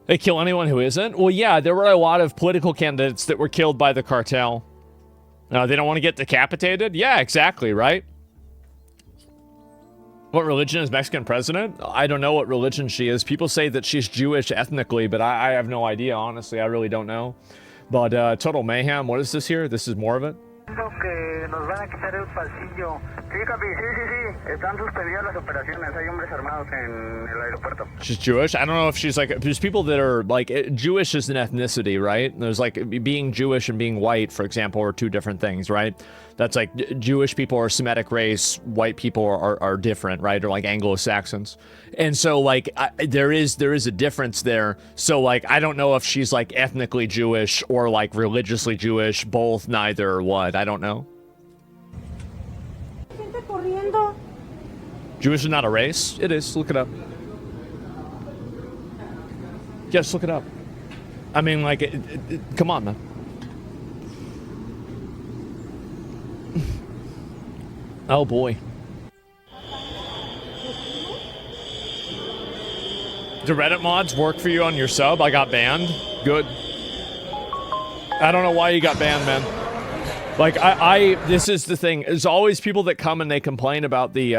A: They kill anyone who isn't? Well, yeah, there were a lot of political candidates that were killed by the cartel. They don't want to get decapitated? Yeah, exactly, right? What religion is Mexican president? I don't know what religion she is. People say that she's Jewish ethnically, but I have no idea, honestly. I really don't know. But total mayhem. What is this here? This is more of it?
B: Que nos van a quitar el pasillo. Sí, Capi, sí. Están suspendidas las operaciones. Hay hombres armados en el aeropuerto.
A: She's Jewish? I don't know if she's like... There's people that are like... Jewish is an ethnicity, right? There's like being Jewish and being white, for example, are two different things, right? That's like Jewish people are Semitic race. White people are different, right? Or like Anglo-Saxons. And so like there is a difference there. So like I don't know if she's like ethnically Jewish or like religiously Jewish, both, neither, or what. I don't know. Jewish is not a race? It is. Look it up. Just look it up. I mean, like, come on, man. Oh, boy. Do Reddit mods work for you on your sub? I got banned. Good. I don't know why you got banned, man. Like, this is the thing. There's always people that come and they complain about the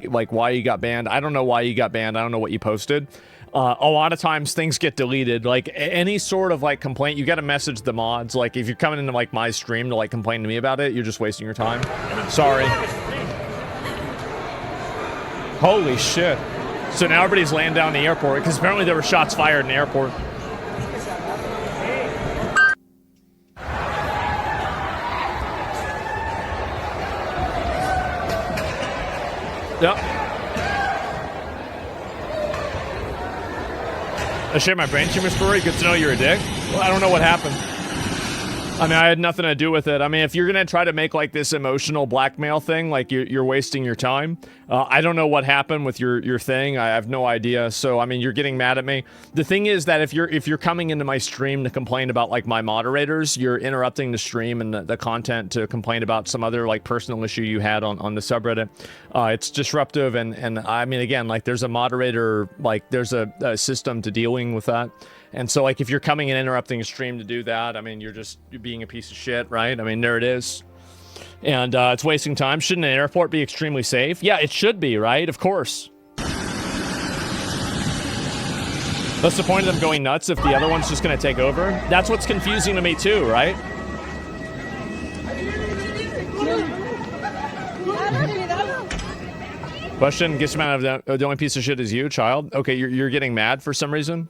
A: like, why you got banned. I don't know why you got banned. I don't know what you posted. A lot of times things get deleted. Like, any sort of, like, complaint, you gotta message the mods. Like, if you're coming into, like, my stream to, like, complain to me about it, you're just wasting your time. Sorry. Holy shit. So now everybody's laying down in the airport, because apparently there were shots fired in the airport. Yep. I share my brain tumor story. Good to know you're a dick. Well, I don't know what happened. I mean, I had nothing to do with it. I mean, if you're gonna try to make like this emotional blackmail thing, like you're wasting your time. I don't know what happened with your thing. I have no idea. So I mean, you're getting mad at me. The thing is that if you're coming into my stream to complain about like my moderators, you're interrupting the stream and the content to complain about some other like personal issue you had on the subreddit. It's disruptive, and I mean, again, like there's a moderator, like there's a system to dealing with that. And so, like, if you're coming and interrupting a stream to do that, I mean, you're being a piece of shit, right? I mean, there it is. And it's wasting time. Shouldn't an airport be extremely safe? Yeah, it should be, right? Of course. What's the point of them going nuts if the other one's just going to take over? That's what's confusing to me too, right? Question, guess amount of the only piece of shit is you, child. Okay, you're getting mad for some reason.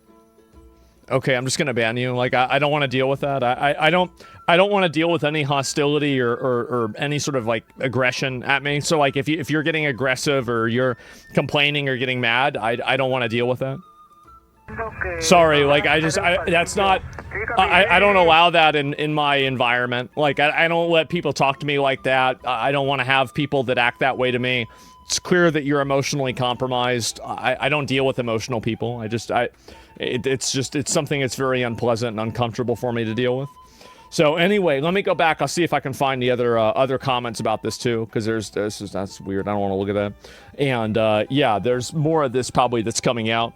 A: Okay, I'm just gonna ban you. Like, I don't want to deal with that. I don't want to deal with any hostility or any sort of like aggression at me. So like, if you're getting aggressive or you're complaining or getting mad, I don't want to deal with that. Sorry, like that's not. I don't allow that in my environment. Like I don't let people talk to me like that. I don't want to have people that act that way to me. It's clear that you're emotionally compromised. I don't deal with emotional people. It's something that's very unpleasant and uncomfortable for me to deal with. So anyway, let me go back. I'll see if I can find the other comments about this too, because that's weird. I don't want to look at that. And yeah, there's more of this probably that's coming out.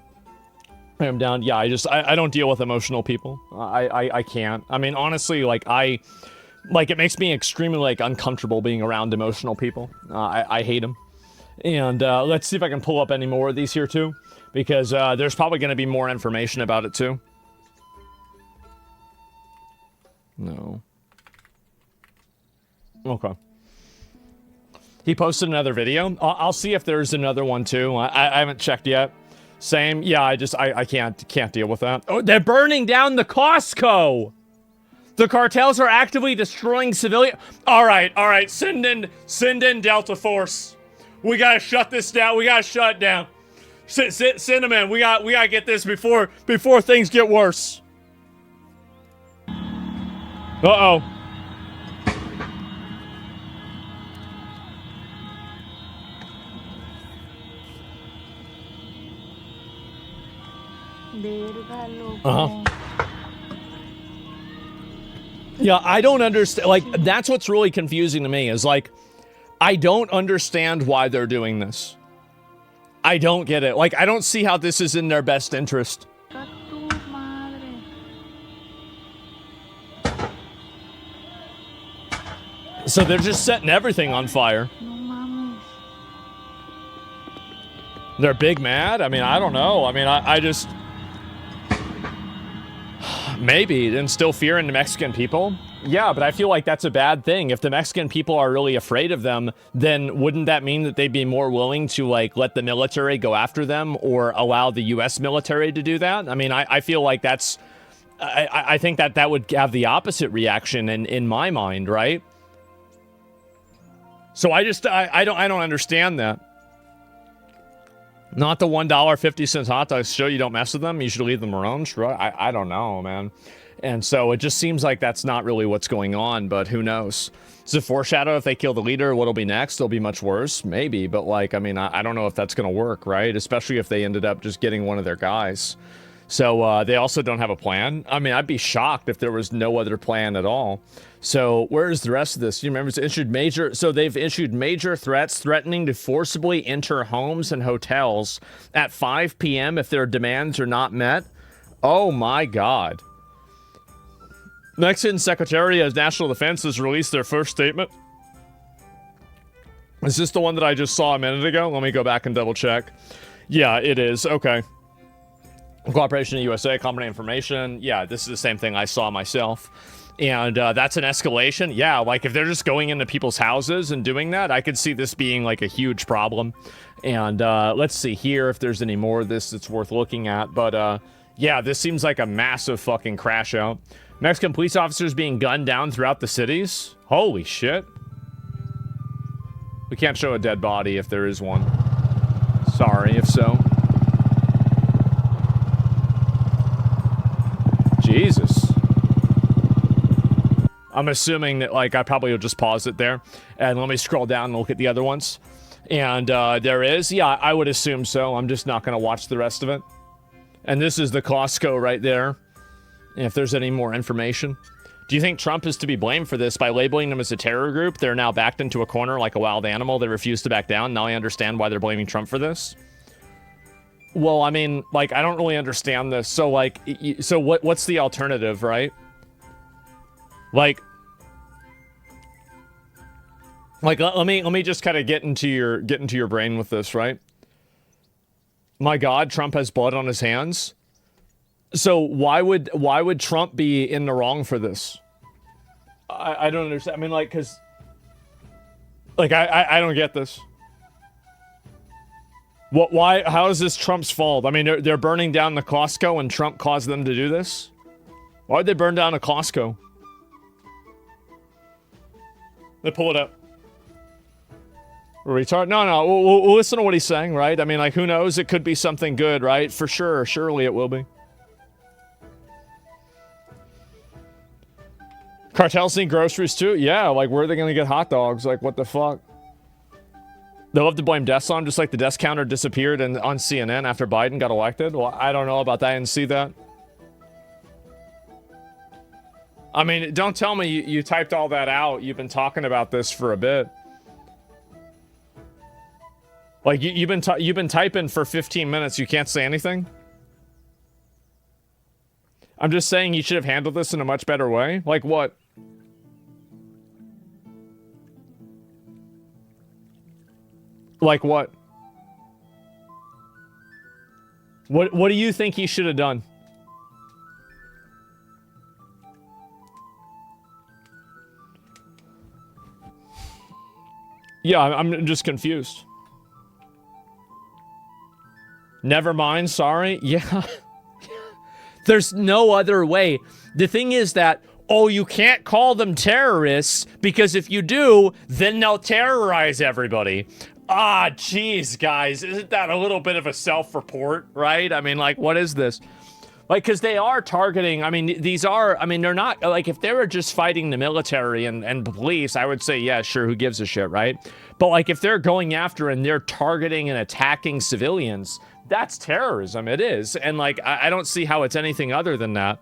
A: I'm down. Yeah, I don't deal with emotional people. I can't. I mean, honestly, like it makes me extremely like uncomfortable being around emotional people. I hate them. And let's see if I can pull up any more of these here too, because there's probably going to be more information about it too. No. Okay. He posted another video. I'll see if there's another one too. I haven't checked yet. Same. Yeah, I can't deal with that. Oh, they're burning down the Costco. The cartels are actively destroying civilian. All right. Send in Delta Force. We gotta shut this down. We gotta shut it down. Send them in. We gotta get this before things get worse. Uh-oh. Uh-huh. Yeah, I don't understand. Like, that's what's really confusing to me is like, I don't understand why they're doing this. I don't get it. Like, I don't see how this is in their best interest. So they're just setting everything on fire. They're big mad? I mean, I don't know. I mean, I just... Maybe instill fear in the Mexican people. Yeah, but I feel like that's a bad thing. If the Mexican people are really afraid of them, then wouldn't that mean that they'd be more willing to, like, let the military go after them or allow the U.S. military to do that? I mean, I feel like that's... I think that would have the opposite reaction in my mind, right? So I don't understand that. Not the $1.50 hot dogs show you don't mess with them. You should leave them alone. I don't know, man. And so it just seems like that's not really what's going on, but who knows? Does it foreshadow if they kill the leader, what'll be next? It'll be much worse? Maybe, but like, I mean, I don't know if that's going to work, right? Especially if they ended up just getting one of their guys. So they also don't have a plan. I mean, I'd be shocked if there was no other plan at all. So where's the rest of this? You remember they've issued major threats threatening to forcibly enter homes and hotels at 5 p.m. if their demands are not met. Oh my God. Mexican Secretary of National Defense has released their first statement. Is this the one that I just saw a minute ago? Let me go back and double check. Yeah, it is. Okay. Cooperation in the USA, common information. Yeah, this is the same thing I saw myself. And that's an escalation. Yeah, like if they're just going into people's houses and doing that, I could see this being like a huge problem. And let's see here if there's any more of this that's worth looking at. But yeah, this seems like a massive fucking crash out. Mexican police officers being gunned down throughout the cities. Holy shit. We can't show a dead body if there is one. Sorry if so. Jesus. I'm assuming that, like, I probably will just pause it there. And let me scroll down and look at the other ones. And there is. Yeah, I would assume so. I'm just not going to watch the rest of it. And this is the Costco right there. If there's any more information. Do you think Trump is to be blamed for this by labeling them as a terror group? They're now backed into a corner like a wild animal. They refuse to back down. Now I understand why they're blaming Trump for this. Well, I mean, like, I don't really understand this. So, like, so what's the alternative, right? Like, Like, let me just kind of get into your brain with this, right? My God, Trump has blood on his hands. So why would Trump be in the wrong for this? I don't understand. I mean, like, because, like, I don't get this. What? Why? How is this Trump's fault? I mean, they're burning down the Costco, and Trump caused them to do this. Why'd they burn down a Costco? They pull it up. Retard? No. We'll listen to what he's saying, right? I mean, like, who knows? It could be something good, right? For sure. Surely it will be. Cartels need groceries too? Yeah, like, where are they gonna get hot dogs? Like, what the fuck? They love to blame deaths on, just like the death counter disappeared on CNN after Biden got elected. Well, I don't know about that. I didn't see that. I mean, don't tell me you typed all that out. You've been talking about this for a bit. Like, you've been typing for 15 minutes. You can't say anything? I'm just saying you should have handled this in a much better way. Like what? Like what? What do you think he should have done? Yeah, I'm just confused. Never mind, sorry. Yeah. There's no other way. The thing is that, oh, you can't call them terrorists because if you do, then they'll terrorize everybody. Ah, jeez, guys. Isn't that a little bit of a self-report, right? I mean, like, what is this? Like, because they are targeting, I mean, these are, I mean, they're not, like, if they were just fighting the military and police, I would say, yeah, sure, who gives a shit, right? But, like, if they're going after and they're targeting and attacking civilians, that's terrorism, it is. And, like, I don't see how it's anything other than that.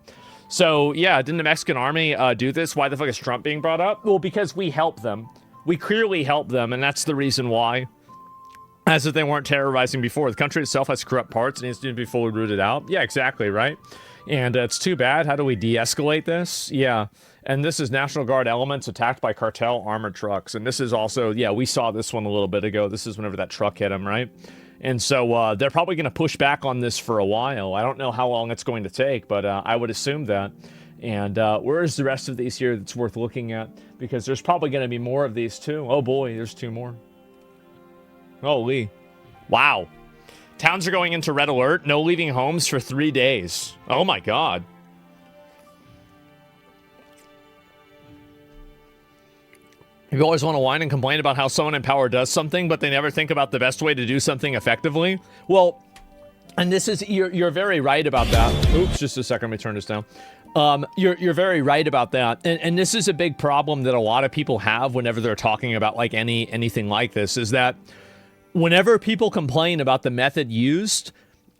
A: So, yeah, didn't the Mexican army do this? Why the fuck is Trump being brought up? Well, because we help them. We clearly help them, and that's the reason why. As if they weren't terrorizing before. The country itself has corrupt parts and needs to be fully rooted out. Yeah, exactly, right? And it's too bad. How do we de-escalate this? Yeah. And this is National Guard elements attacked by cartel armored trucks. And this is also, yeah, we saw this one a little bit ago. This is whenever that truck hit them, right? And so they're probably going to push back on this for a while. I don't know how long it's going to take, but I would assume that. And where's the rest of these here that's worth looking at? Because there's probably going to be more of these too. Oh boy, there's 2 more. Holy. Wow. Towns are going into red alert. No leaving homes for 3 days. Oh my god. You always want to whine and complain about how someone in power does something, but they never think about the best way to do something effectively. Well, and this is, you're very right about that. Oops, just a second, let me turn this down. You're very right about that. And this is a big problem that a lot of people have whenever they're talking about like anything like this, is that whenever people complain about the method used,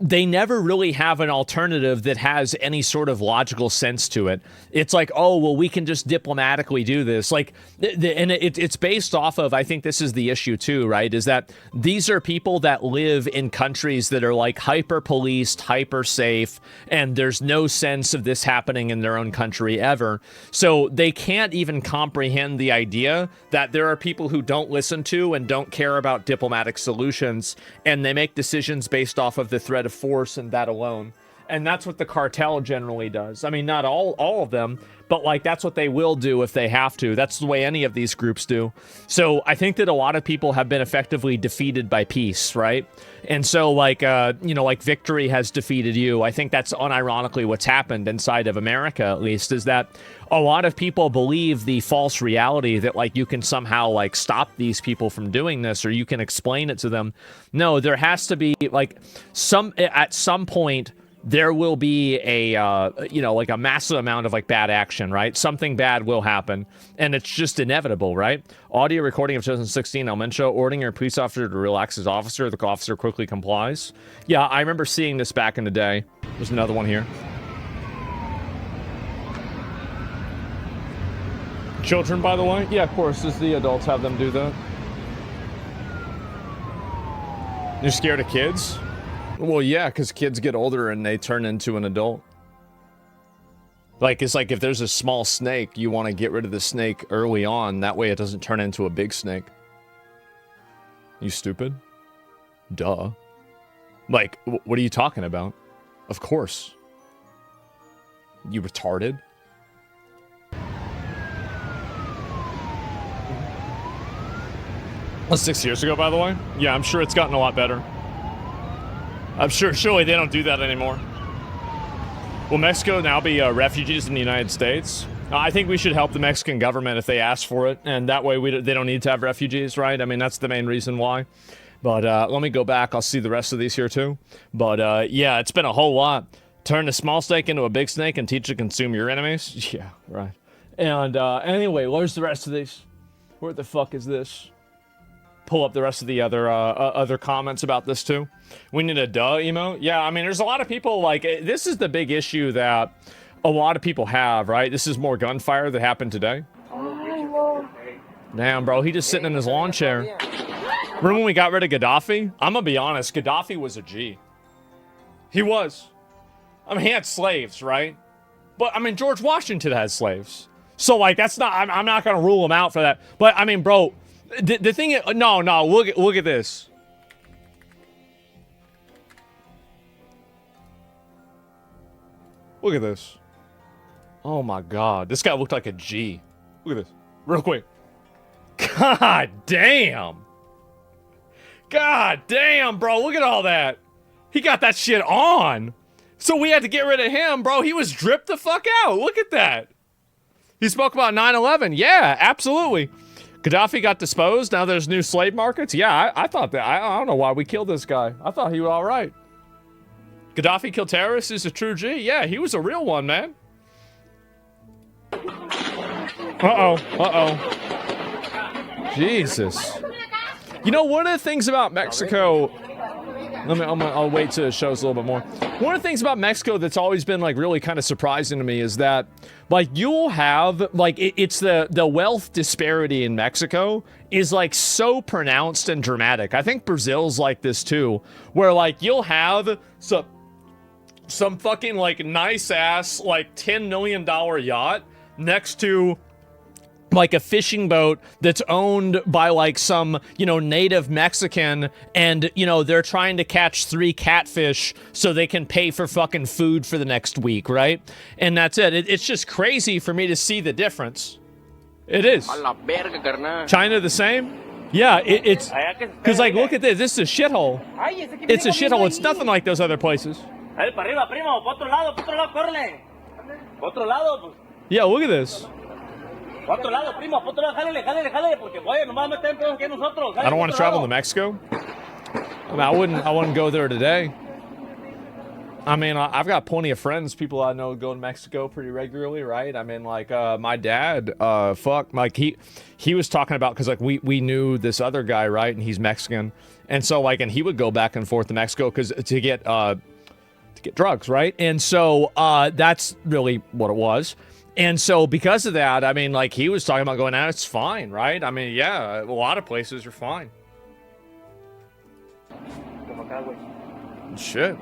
A: they never really have an alternative that has any sort of logical sense to it. It's like, oh, well, we can just diplomatically do this. Like, and it's based off of, I think this is the issue too, right? Is that these are people that live in countries that are like hyper-policed, hyper-safe, and there's no sense of this happening in their own country ever. So they can't even comprehend the idea that there are people who don't listen to and don't care about diplomatic solutions, and they make decisions based off of the threat of force and that alone. And that's what the cartel generally does. I mean, not all of them, but like that's what they will do if they have to. That's the way any of these groups do. So I think that a lot of people have been effectively defeated by peace, right? And so like, you know, like victory has defeated you. I think that's unironically what's happened inside of America, at least, is that a lot of people believe the false reality that like you can somehow like stop these people from doing this, or you can explain it to them. No, there has to be like at some point there will be a, you know, like a massive amount of like bad action, right? Something bad will happen, and it's just inevitable, right? Audio recording of 2016, Elmentia ordering your police officer to relax his officer. The officer quickly complies. Yeah, I remember seeing this back in the day. There's another one here. Children, by the way? Yeah, of course, as the adults have them do that. You're scared of kids? Well, yeah, because kids get older and they turn into an adult. Like, it's like if there's a small snake, you want to get rid of the snake early on. That way it doesn't turn into a big snake. You stupid? Duh. Like, what are you talking about? Of course. You retarded? That's 6 years ago, by the way. Yeah, I'm sure it's gotten a lot better. I'm sure, surely they don't do that anymore. Will Mexico now be refugees in the United States? I think we should help the Mexican government if they ask for it, and that way they don't need to have refugees, right? I mean, that's the main reason why. But let me go back. I'll see the rest of these here, too. But, yeah, it's been a whole lot. Turn a small snake into a big snake and teach it to consume your enemies? Yeah, right. And, anyway, where's the rest of these? Where the fuck is this? Pull up the rest of the other comments about this, too. We need a duh emote? Yeah, I mean, there's a lot of people, like, this is the big issue that a lot of people have, right? This is more gunfire that happened today. Damn, bro, he just sitting in his lawn chair. Remember when we got rid of Gaddafi? I'm gonna be honest, Gaddafi was a G. He was. I mean, he had slaves, right? But, I mean, George Washington had slaves. So, like, that's not, I'm not gonna rule him out for that. But, I mean, bro, the thing is, no, look at this. Look at this. Oh my god. This guy looked like a G. Look at this. Real quick. God damn. God damn, bro. Look at all that. He got that shit on. So we had to get rid of him, bro. He was dripped the fuck out. Look at that. He spoke about 9/11. Yeah, absolutely. Gaddafi got disposed. Now there's new slave markets. Yeah, I thought that. I don't know why we killed this guy. I thought he was all right. Gaddafi killed terrorists is a true G. Yeah, he was a real one, man. Jesus. You know, one of the things about Mexico... I'll wait till it shows a little bit more. One of the things about Mexico that's always been, like, really kind of surprising to me is that, like, you'll have, like, it's the wealth disparity in Mexico is, like, so pronounced and dramatic. I think Brazil's like this, too, where, like, you'll have some fucking, like, nice-ass, like, $10 million yacht next to, like, a fishing boat that's owned by, like, some, you know, native Mexican, and, you know, they're trying to catch 3 catfish so they can pay for fucking food for the next week, right? And that's it. It's just crazy for me to see the difference. It is. China the same? Yeah, it's... Because, like, look at this. This is a shithole. It's a shithole. It's nothing like those other places. Yeah, look at this. I don't want to travel to Mexico. I mean, I wouldn't go there today. I mean, I've got plenty of friends, people I know go to Mexico pretty regularly, right? I mean, like, my dad, like, he was talking about, because, like, we knew this other guy, right? And he's Mexican. And so, like, and he would go back and forth to Mexico to get drugs, right? And so, that's really what it was. And so, because of that, I mean, like, he was talking about going out, it's fine, right? I mean, yeah, a lot of places are fine. Shit.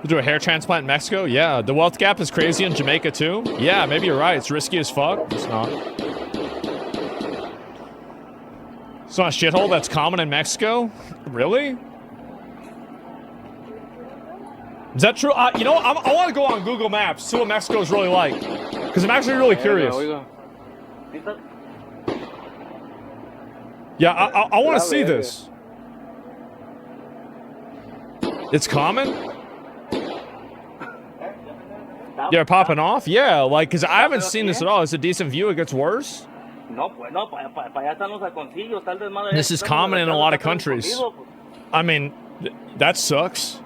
A: Do a hair transplant in Mexico? Yeah. The wealth gap is crazy in Jamaica, too? Yeah, maybe you're right. It's risky as fuck. It's not. It's not a shithole that's common in Mexico? Really? Is that true? You know, I want to go on Google Maps, see what Mexico is really like. Because I'm actually really curious. Yeah, I want to see this. It's common? Yeah, popping off? Yeah, like, because I haven't seen this at all. It's a decent view. It gets worse. This is common in a lot of countries. I mean, that sucks.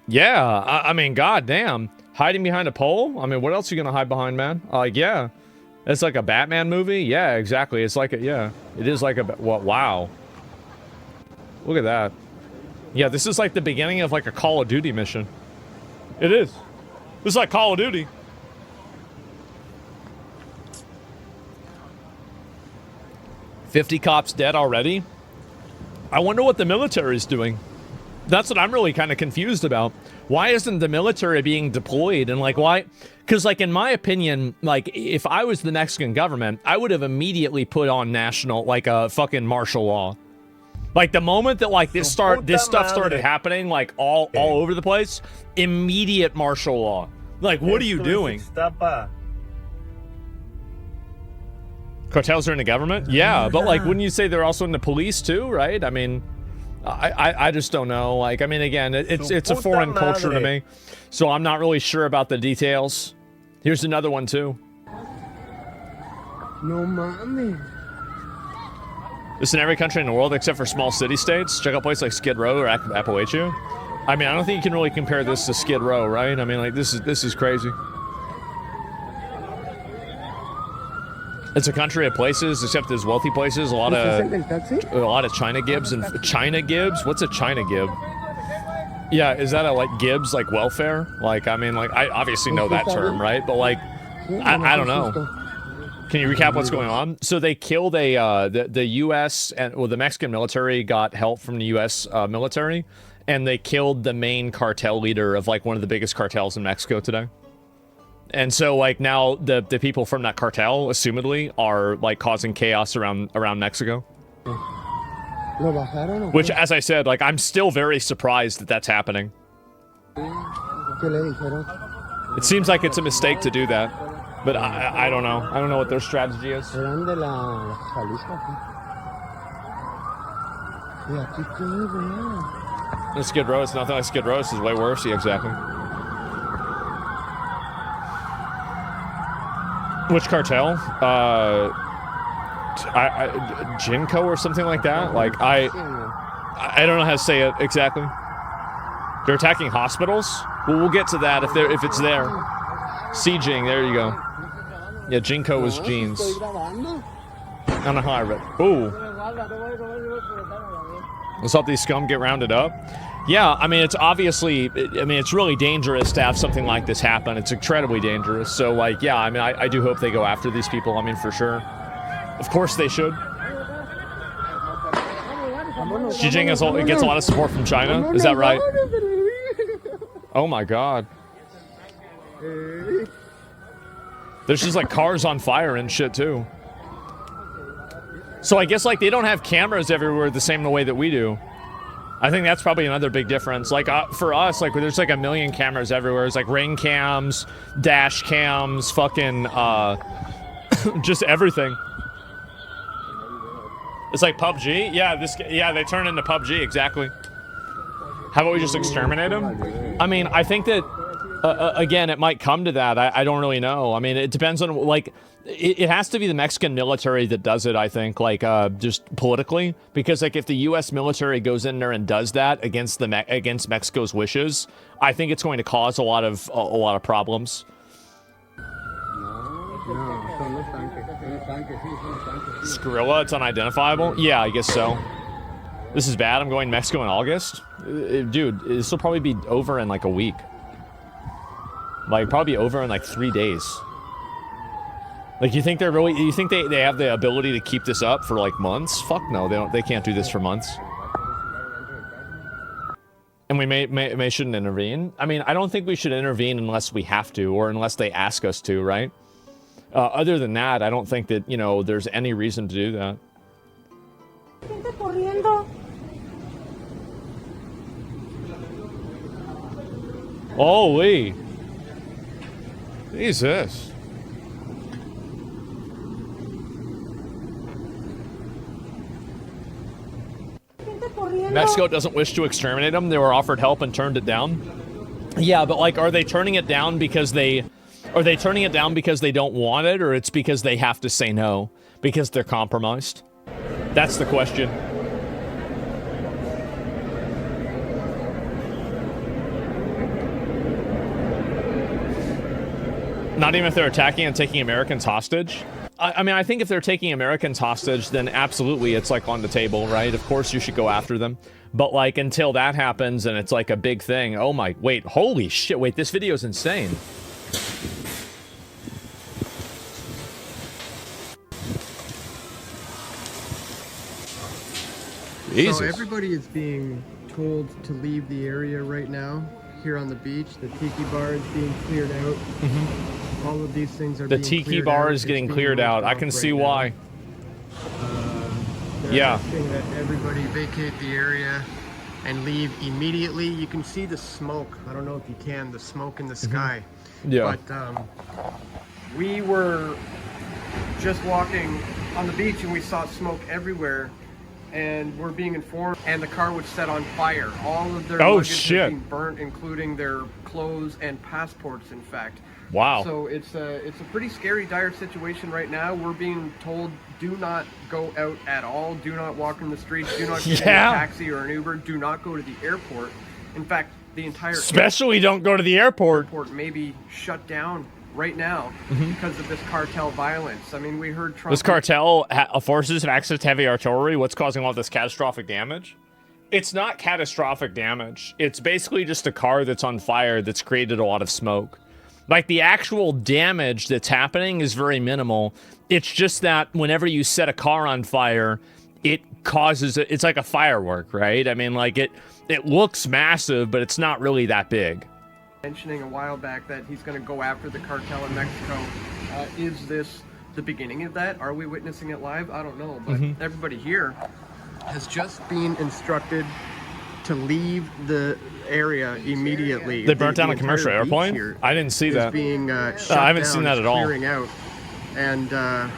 A: Yeah, I mean, goddamn. Hiding behind a pole? I mean, what else are you gonna hide behind, man? Like, yeah. It's like a Batman movie? Yeah, exactly. It's like a, yeah. It is like a, wow. Look at that. Yeah, this is like the beginning of like a Call of Duty mission. It is. This is like Call of Duty. $50 cops dead already? I wonder what the military is doing. That's what I'm really kind of confused about. Why isn't the military being deployed? And like, why? Because like, in my opinion, like if I was the Mexican government, I would have immediately put on national, like a fucking martial law. Like the moment that like this stuff started happening, like all over the place, immediate martial law. Like, what are you doing? Cartels are in the government? Yeah, but like, wouldn't you say they're also in the police too, right? I mean, I just don't know. Like, I mean, again, it's a foreign culture to me, so I'm not really sure about the details. Here's another one too.
H: No mames.
A: This in every country in the world except for small city-states. Check out places like Skid Row or Appalachia. I mean, I don't think you can really compare this to Skid Row, right? I mean, like, this is crazy. It's a country of places, except there's wealthy places. A lot of China Gibbs and China Gibbs. What's a China Gib? Yeah, is that a like Gibbs like welfare? Like, I mean, like I obviously know that term, right? But like, I don't know. Can you recap what's going on? So they killed the U.S. and the Mexican military got help from the U.S. Military, and they killed the main cartel leader of like one of the biggest cartels in Mexico today. And so, like, now the people from that cartel, assumedly, are, like, causing chaos around Mexico. Which, as I said, like, I'm still very surprised that that's happening. It seems like it's a mistake to do that. But I don't know. I don't know what their strategy is. The Skid Row, it's nothing like Skid Row. This is way worse. Yeah, exactly. Which cartel? Jinko or something like that? Like, I don't know how to say it exactly. They're attacking hospitals? Well, we'll get to that if it's there. Sieging, there you go. Yeah, Jinko was jeans. I don't know how I read. Ooh. Let's hope these scum get rounded up. Yeah, I mean, it's obviously, it's really dangerous to have something like this happen. It's incredibly dangerous. So, like, yeah, I mean, I do hope they go after these people. I mean, for sure. Of course they should. Xi Jinping gets a lot of support from China. Is that right? Oh, my God. There's just, like, cars on fire and shit, too. So I guess, like, they don't have cameras everywhere the same way that we do. I think that's probably another big difference. Like, for us, like, there's like a million cameras everywhere. It's like ring cams, dash cams, fucking, just everything. It's like PUBG. Yeah, they turn into PUBG, exactly. How about we just exterminate them? I mean, I think that, again, it might come to that. I don't really know. I mean, it depends on, like, it has to be the Mexican military that does it, I think, like, just politically. Because, like, if the U.S. military goes in there and does that against Mexico's wishes, I think it's going to cause a lot of problems. Skrilla, it's unidentifiable? Yeah, I guess so. This is bad. I'm going to Mexico in August? Dude, this will probably be over in, like, a week. Like, probably over in, like, 3 days. Like, you think they have the ability to keep this up for, like, months? Fuck no, they can't do this for months. And we may shouldn't intervene. I mean, I don't think we should intervene unless we have to, or unless they ask us to, right? Other than that, I don't think that, you know, there's any reason to do that. Holy. Jesus. Mexico doesn't wish to exterminate them. They were offered help and turned it down. Yeah, but like, are they turning it down because they don't want it, or it's because they have to say no because they're compromised? That's the question. Not even if they're attacking and taking Americans hostage? I mean, I think if they're taking Americans hostage, then absolutely it's, like, on the table, right? Of course you should go after them. But, like, until that happens and it's, like, a big thing. Oh, my... Wait, holy shit. Wait, this video is insane. Jesus.
H: So everybody is being told to leave the area right now. Here on the beach, the tiki bar is being cleared out. All of these things are
A: The
H: being
A: tiki
H: cleared
A: bar
H: out.
A: is
H: It's
A: getting
H: being
A: cleared
H: roped
A: out. I
H: off
A: can
H: right
A: see
H: now.
A: why.
H: They're
A: Yeah.
H: asking that everybody vacate the area and leave immediately. You can see the smoke. I don't know if you can, the smoke in the sky.
A: Yeah.
H: But we were just walking on the beach and we saw smoke everywhere. And we're being informed, and the car was set on fire. All of their luggage
A: shit.
H: was being burnt, including their clothes and passports, in fact.
A: Wow.
H: So it's a pretty scary, dire situation right now. We're being told, do not go out at all. Do not walk in the streets. Do not get in a taxi or an Uber. Do not go to the airport. In fact, the entire
A: Especially don't go to the airport.
H: airport may be shut down right now because of this cartel violence. I mean, we heard Trump.
A: This cartel forces have access to heavy artillery. What's causing all this catastrophic damage? It's not catastrophic damage. It's basically just a car that's on fire that's created a lot of smoke. Like, the actual damage that's happening is very minimal. It's just that whenever you set a car on fire, it causes it's like a firework, right? I mean, like, it looks massive, but it's not really that big.
H: Mentioning a while back that he's going to go after the cartel in Mexico. Is this the beginning of that? Are we witnessing it live? I don't know, but everybody here has just been instructed to leave the area immediately.
A: They burnt down a commercial
H: entire beach
A: airplane?
H: here
A: I didn't see
H: is
A: that.
H: being shut
A: I haven't
H: down,
A: seen that
H: it's
A: at all.
H: clearing out. And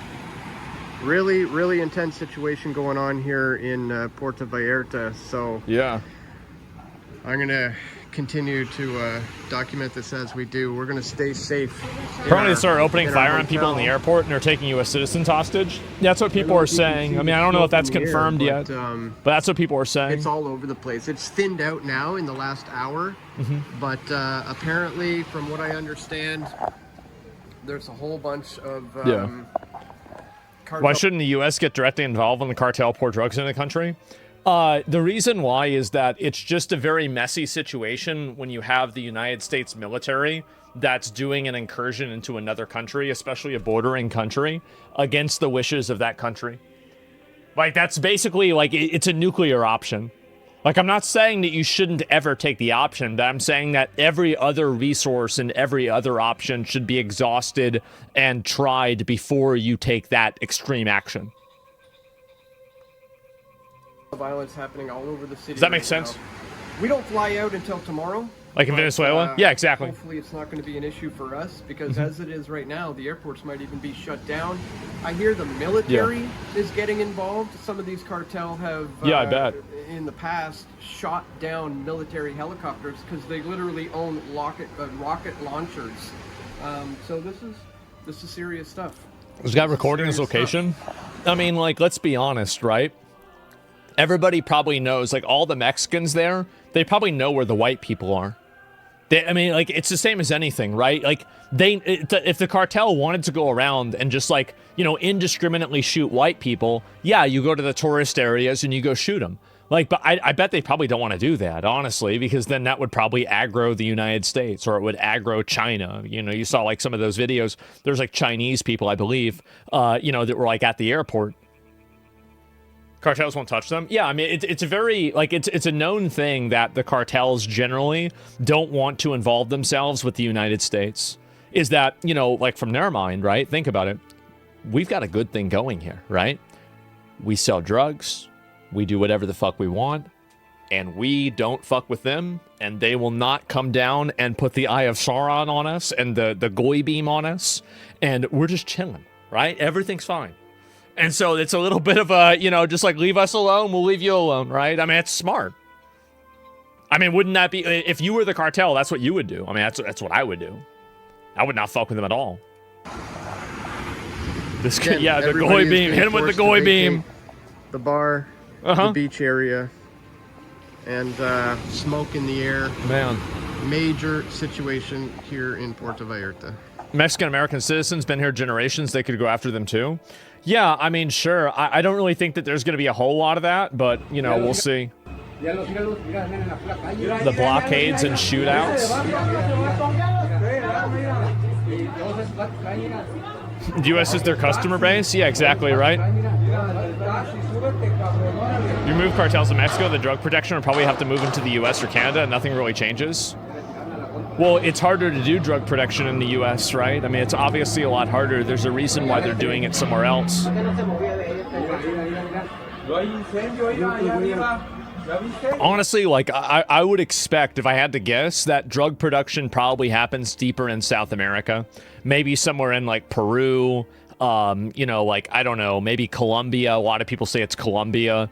H: really, really intense situation going on here in Puerto Vallarta. So
A: Yeah.
H: I'm going to continue to document this as we do. We're going to stay safe.
A: Apparently, they started opening
H: in our
A: fire on people in the
H: hotel.
A: airport, and they're taking U.S. citizens hostage. That's what people are saying. I mean, I don't know if that's confirmed yet, but that's what people are saying.
H: It's all over the place. It's thinned out now in the last hour, but apparently, from what I understand, there's a whole bunch of cartel.
A: Why shouldn't the U.S. get directly involved when the cartel pour drugs into the country? The reason why is that it's just a very messy situation when you have the United States military that's doing an incursion into another country, especially a bordering country, against the wishes of that country. Like, that's basically, like, it's a nuclear option. Like, I'm not saying that you shouldn't ever take the option, but I'm saying that every other resource and every other option should be exhausted and tried before you take that extreme action.
H: Violence happening all over the city.
A: Does that make
H: right
A: sense?
H: now. We don't fly out until tomorrow.
A: Like in
H: but,
A: Venezuela? Yeah, exactly.
H: Hopefully it's not going to be an issue for us because as it is right now, the airports might even be shut down. I hear the military is getting involved. Some of these cartel have
A: I bet.
H: in the past shot down military helicopters because they literally own rocket launchers. So this is serious stuff.
A: This guy recording his location? I mean, like, let's be honest, right? Everybody probably knows, like, all the Mexicans there, they probably know where the white people are. I mean, like, it's the same as anything, right? Like, if the cartel wanted to go around and just, like, you know, indiscriminately shoot white people, yeah, you go to the tourist areas and you go shoot them. Like, but I bet they probably don't want to do that, honestly, because then that would probably aggro the United States, or it would aggro China. You know, you saw, like, some of those videos. There's, like, Chinese people, I believe, you know, that were, like, at the airport. Cartels won't touch them? Yeah, I mean, it's a very, like, it's a known thing that the cartels generally don't want to involve themselves with the United States. Is that, you know, like, from their mind, right? Think about it. We've got a good thing going here, right? We sell drugs. We do whatever the fuck we want. And we don't fuck with them. And they will not come down and put the Eye of Sauron on us and the Goy beam on us. And we're just chilling, right? Everything's fine. And so it's a little bit of a, you know, just like, leave us alone, we'll leave you alone, right? I mean, it's smart. I mean, wouldn't that be, if you were the cartel, that's what you would do. I mean, that's what I would do. I would not fuck with them at all. This guy, yeah, the Goy beam, hit him with the Goy beam.
H: The bar, the beach area, and smoke in the air.
A: Man.
H: Major situation here in Puerto Vallarta.
A: Mexican-American citizens, been here generations, they could go after them too. Yeah, I mean, sure. I don't really think that there's going to be a whole lot of that, but, you know, we'll see. The blockades and shootouts. The U.S. is their customer base? Yeah, exactly, right? You move cartels to Mexico, the drug protection would probably have to move into the US or Canada, and nothing really changes. Well, it's harder to do drug protection in the US, right? I mean, it's obviously a lot harder. There's a reason why they're doing it somewhere else. Honestly, like, I would expect, if I had to guess, that drug production probably happens deeper in South America. Maybe somewhere in, like, Peru, you know, like, I don't know, maybe Colombia. A lot of people say it's Colombia.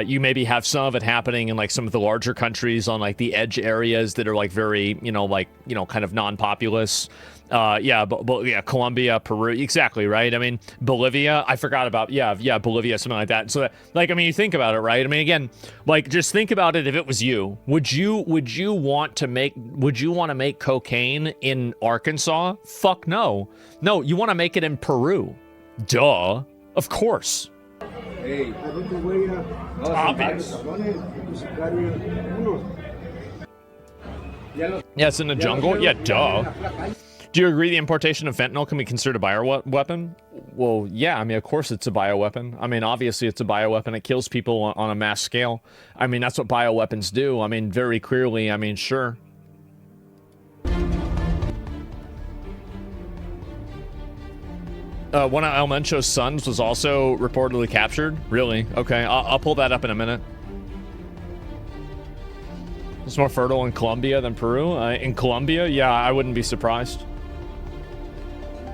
A: You maybe have some of it happening in, like, some of the larger countries on, like, the edge areas that are, like, very, you know, like, you know, kind of non-populous. Yeah, but yeah, Colombia, Peru, exactly, right? I mean, Bolivia, I forgot about, yeah, Bolivia, something like that. So, like, I mean, you think about it, right? I mean, again, like, just think about it if it was you. Would you want to make cocaine in Arkansas? Fuck no. No, you want to make it in Peru. Duh. Of course. Obvious. Yeah, it's in the jungle? Yeah, duh. Do you agree the importation of fentanyl can be considered a bioweapon? Well, yeah, I mean, of course it's a bioweapon. I mean, obviously it's a bioweapon. It kills people on a mass scale. I mean, that's what bioweapons do. I mean, very clearly, I mean, sure. One of El Mencho's sons was also reportedly captured? Really? Okay, I'll pull that up in a minute. It's more fertile in Colombia than Peru? In Colombia? Yeah, I wouldn't be surprised.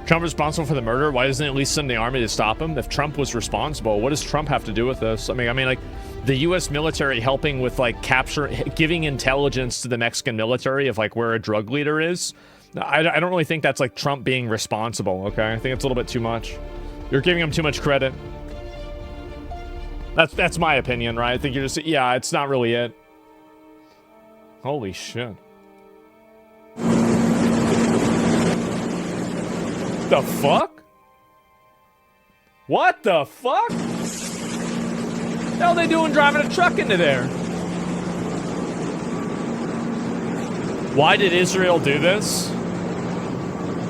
A: Trump responsible for the murder? Why doesn't he at least send the army to stop him? If Trump was responsible, what does Trump have to do with this? I mean, like, the U.S. military helping with, like, giving intelligence to the Mexican military of, like, where a drug leader is? I don't really think that's, like, Trump being responsible, okay? I think it's a little bit too much. You're giving him too much credit. That's my opinion, right? I think you're just, yeah, it's not really it. Holy shit. The fuck? What the fuck? What the hell are they doing driving a truck into there? Why did Israel do this?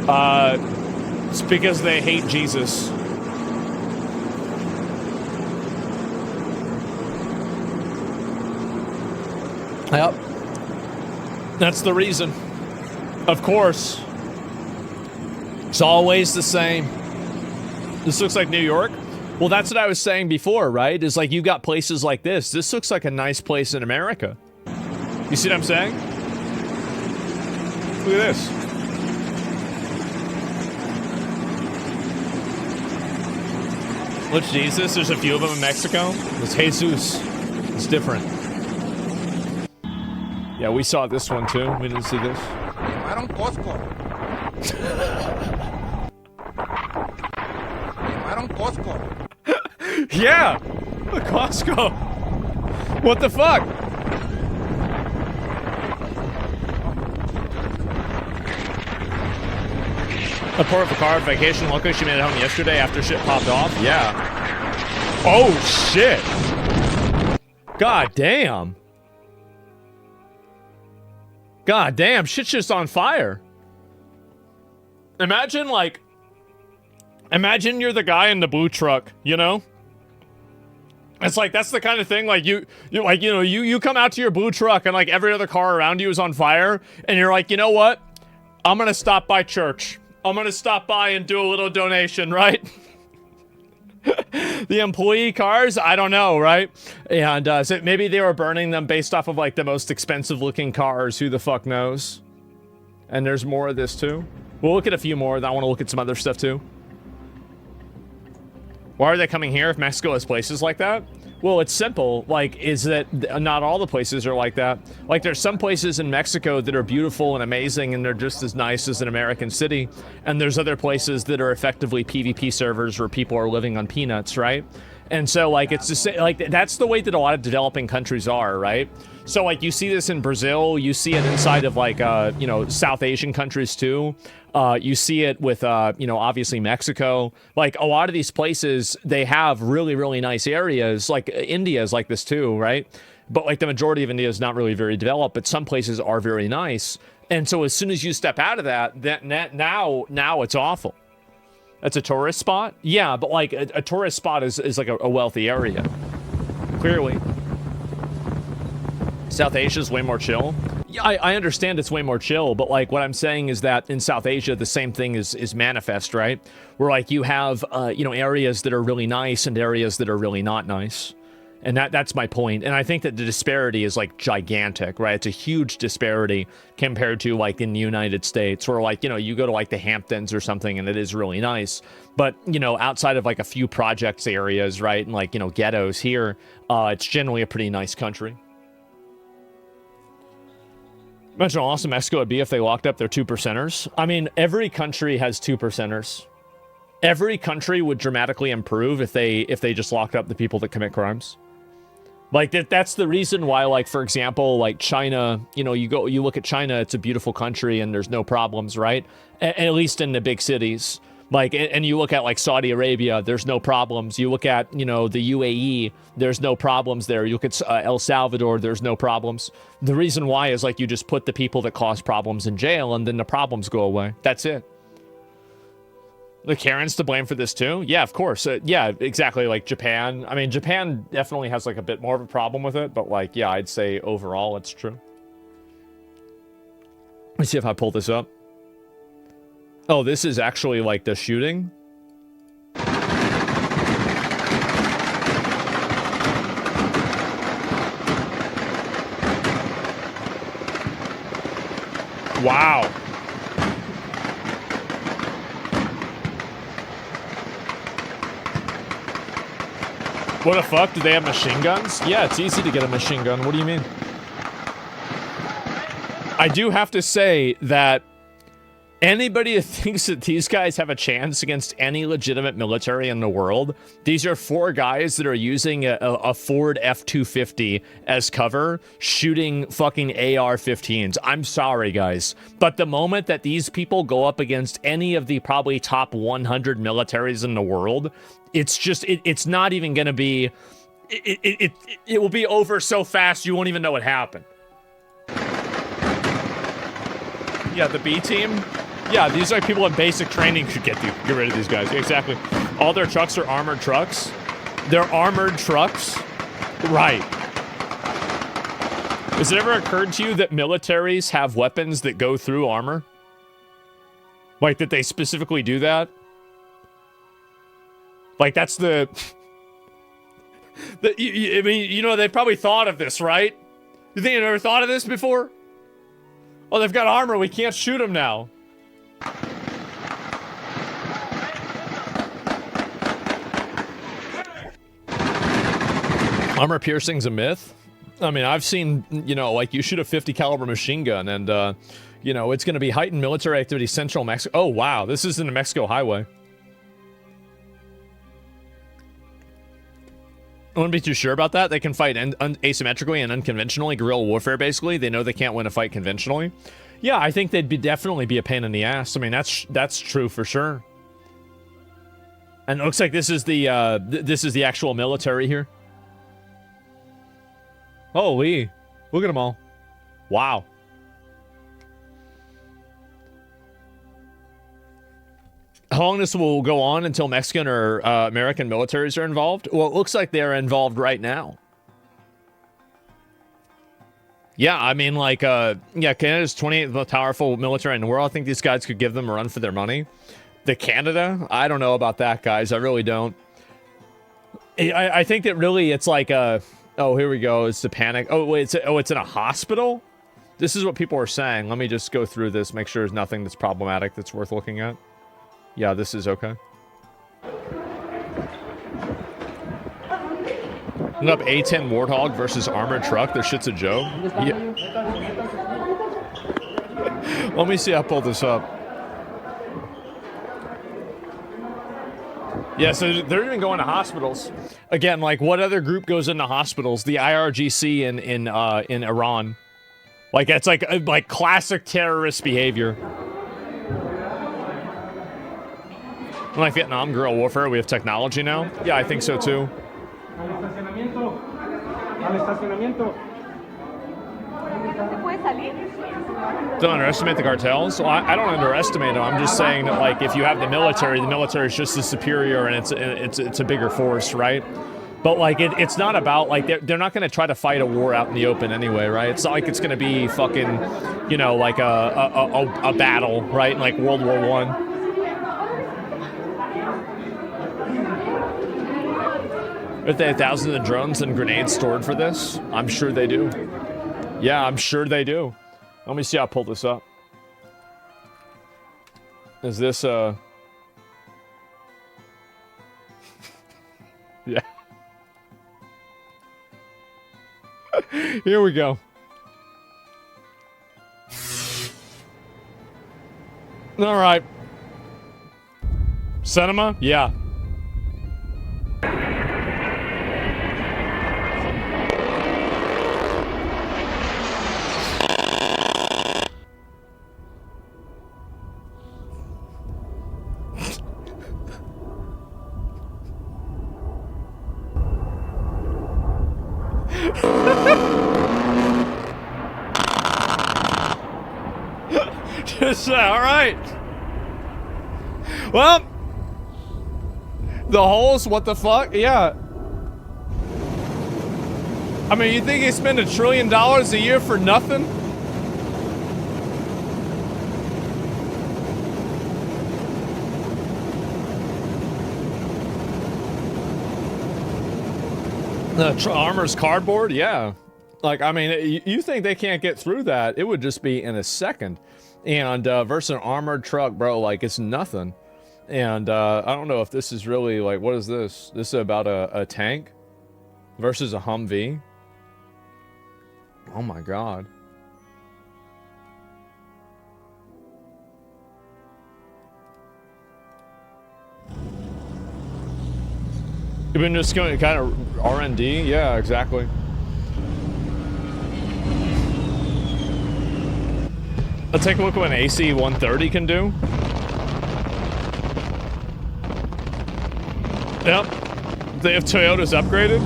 A: It's because they hate Jesus. Yep. That's the reason. Of course. It's always the same. This looks like New York. Well, that's what I was saying before, right? Is like, you've got places like this. This looks like a nice place in America. You see what I'm saying? Look at this. What's Jesus? There's a few of them in Mexico. It's Jesus. It's different. Yeah, we saw this one too. We didn't see this.
C: Llamaron Costco. Llamaron Costco.
A: Yeah! The Costco. What the fuck? A port of a car on vacation. Luckily, she made it home yesterday after shit popped off. Yeah. Oh, shit. God damn. God damn, shit's just on fire. Imagine, like... Imagine you're the guy in the blue truck, you know? It's like, that's the kind of thing, like, you come out to your blue truck and, like, every other car around you is on fire, and you're like, you know what? I'm gonna stop by church. I'm gonna stop by and do a little donation, right? The employee cars, I don't know, right? And so maybe they were burning them based off of, like, the most expensive looking cars. Who the fuck knows? And there's more of this too. We'll look at a few more. I want to look at some other stuff too. Why are they coming here if Mexico has places like that? Well, it's simple. Like, is that not all the places are like that? Like, there's some places in Mexico that are beautiful and amazing, and they're just as nice as an American city. And there's other places that are effectively PvP servers where people are living on peanuts, right? And so, like, it's just, like, that's the way that a lot of developing countries are, right? So, like, you see this in Brazil, you see it inside of, like, you know, South Asian countries, too. You see it with, you know, obviously Mexico. Like, a lot of these places, they have really, really nice areas. Like, India is like this, too, right? But, like, the majority of India is not really very developed, but some places are very nice. And so, as soon as you step out of that now it's awful. That's a tourist spot? Yeah, but, like, a tourist spot is like a wealthy area. clearly. South Asia is way more chill. Yeah, I understand it's way more chill, but like what I'm saying is that in South Asia, the same thing is manifest, right? Where like you have, you know, areas that are really nice and areas that are really not nice. And that's my point. And I think that the disparity is like gigantic, right? It's a huge disparity compared to like in the United States where like, you know, you go to like the Hamptons or something and it is really nice. But, you know, outside of like a few projects areas, right? And like, you know, ghettos here, it's generally a pretty nice country. Imagine how awesome Mexico would be if they locked up their 2%ers. I mean, every country has 2%ers. Every country would dramatically improve if they just locked up the people that commit crimes. Like that's the reason why, like, for example, like China, you know, you look at China, it's a beautiful country and there's no problems, right? At least in the big cities. Like, and you look at like Saudi Arabia, there's no problems. You look at, you know, the UAE, there's no problems there. You look at El Salvador, there's no problems. The reason why is like you just put the people that cause problems in jail and then the problems go away. That's it. The Karen's to blame for this too? Yeah, of course. Yeah, exactly. Like Japan. I mean, Japan definitely has like a bit more of a problem with it, but like, yeah, I'd say overall it's true. Let me see if I pull this up. Oh, this is actually like the shooting. Wow. What the fuck? Do they have machine guns? Yeah, it's easy to get a machine gun. What do you mean? I do have to say that anybody that thinks that these guys have a chance against any legitimate military in the world, these are 4 guys that are using a Ford F-250 as cover, shooting fucking AR-15s. I'm sorry, guys. But the moment that these people go up against any of the probably top 100 militaries in the world, it's just, it's not even going to be, it will be over so fast you won't even know what happened. Yeah, the B team. Yeah, these are people in basic training should get rid of these guys. Exactly. All their trucks are armored trucks. They're armored trucks. Right. Has it ever occurred to you that militaries have weapons that go through armor? Like that they specifically do that? Like that's I mean, you know, they probably thought of this, right? You think they've never thought of this before? Oh, they've got armor. We can't shoot them now. Armor piercing's a myth. I mean, I've seen, you know, like you shoot a 50 caliber machine gun and, you know, it's going to be heightened military activity central Mexico. Oh, wow. This is in the Mexico highway. I wouldn't be too sure about that. They can fight asymmetrically and unconventionally, guerrilla warfare, basically. They know they can't win a fight conventionally. Yeah, I think they'd definitely be a pain in the ass. I mean, that's true for sure. And it looks like this is the actual military here. Holy, look at them all. Wow. How long this will go on until Mexican or American militaries are involved? Well, it looks like they're involved right now. Yeah, I mean, like, yeah, Canada's 28th most powerful military in the world. I think these guys could give them a run for their money. The Canada? I don't know about that, guys. I really don't. I think that really it's like a... Oh, here we go. It's the panic. Oh, wait. It's in a hospital? This is what people are saying. Let me just go through this, make sure there's nothing that's problematic that's worth looking at. Yeah, this is okay. Look up A10 Warthog versus armored truck. Their shit's a joke. Yeah. Let me see. I'll pull this up. Yeah, so they're even going to hospitals. Again, like what other group goes into hospitals? The IRGC in Iran. Like it's like classic terrorist behavior. Like Vietnam, guerrilla warfare, we have technology now. Yeah, I think so too. Don't underestimate the cartels. Well, I don't underestimate them. I'm just saying that, like, if you have the military is just as superior and it's a bigger force, right? But like it's not about like they're not gonna try to fight a war out in the open anyway, right? It's not like it's gonna be fucking, you know, like a battle, right? Like World War I. If they had thousands of drones and grenades stored for this, I'm sure they do. Yeah, I'm sure they do. Let me see. I'll pull this up. Is this yeah. Here we go. All right. Cinema? Yeah. All right. Well, the holes, what the fuck? Yeah. I mean, you think they spend $1 trillion a year for nothing? The armor's cardboard? Yeah. Like, I mean, you think they can't get through that? It would just be in a second. And versus an armored truck, bro, like, it's nothing. And I don't know if this is really, like, what is this? This is about a tank versus a Humvee. Oh my god. You've been just going kind of R&D? Yeah, exactly. Let's take a look at what an AC-130 can do. Yep. They have Toyotas upgraded.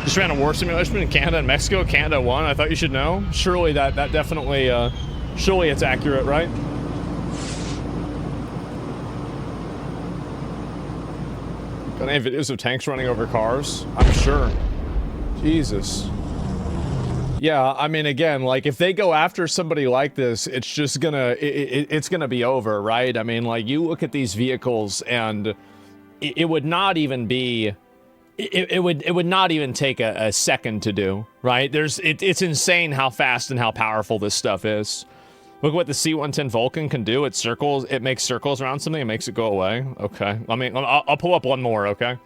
A: Just ran a war simulation in Canada and Mexico. Canada won. I thought you should know. Surely that definitely, surely it's accurate, right? Got any videos of tanks running over cars? I'm sure. Jesus. Yeah, I mean, again, like, if they go after somebody like this, it's just gonna, it's gonna be over, right? I mean, like, you look at these vehicles, and it would not even be, it would not even take a second to do, right? It's insane how fast and how powerful this stuff is. Look what the C-110 Vulcan can do. It makes circles around something, it makes it go away. Okay, I mean, I'll pull up one more, okay?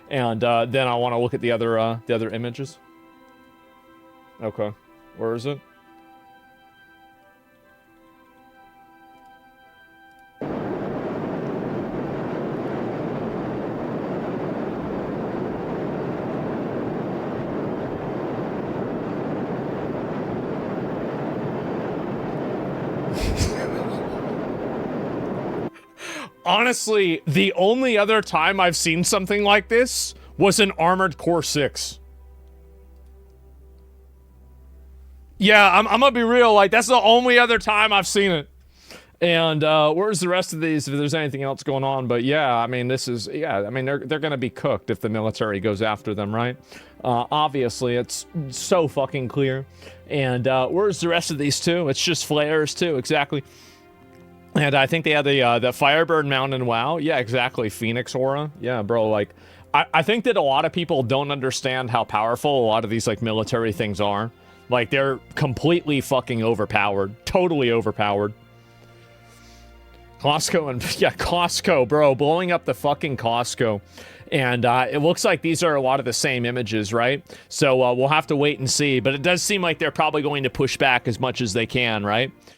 A: And then I want to look at the other images. Okay, where is it? Honestly, the only other time I've seen something like this was in Armored Core 6. Yeah, I'm gonna be real, like, that's the only other time I've seen it. And where's the rest of these, if there's anything else going on? But yeah, I mean, this is, yeah, I mean, they're gonna be cooked if the military goes after them, right? Obviously, it's so fucking clear. And where's the rest of these two? It's just flares too, exactly. And I think they had the Firebird Mountain WoW. Yeah, exactly. Phoenix Aura. Yeah, bro, like, I think that a lot of people don't understand how powerful a lot of these, like, military things are. Like, they're completely fucking overpowered. Totally overpowered. Costco and... Yeah, Costco, bro. Blowing up the fucking Costco. And it looks like these are a lot of the same images, right? So we'll have to wait and see. But it does seem like they're probably going to push back as much as they can, right?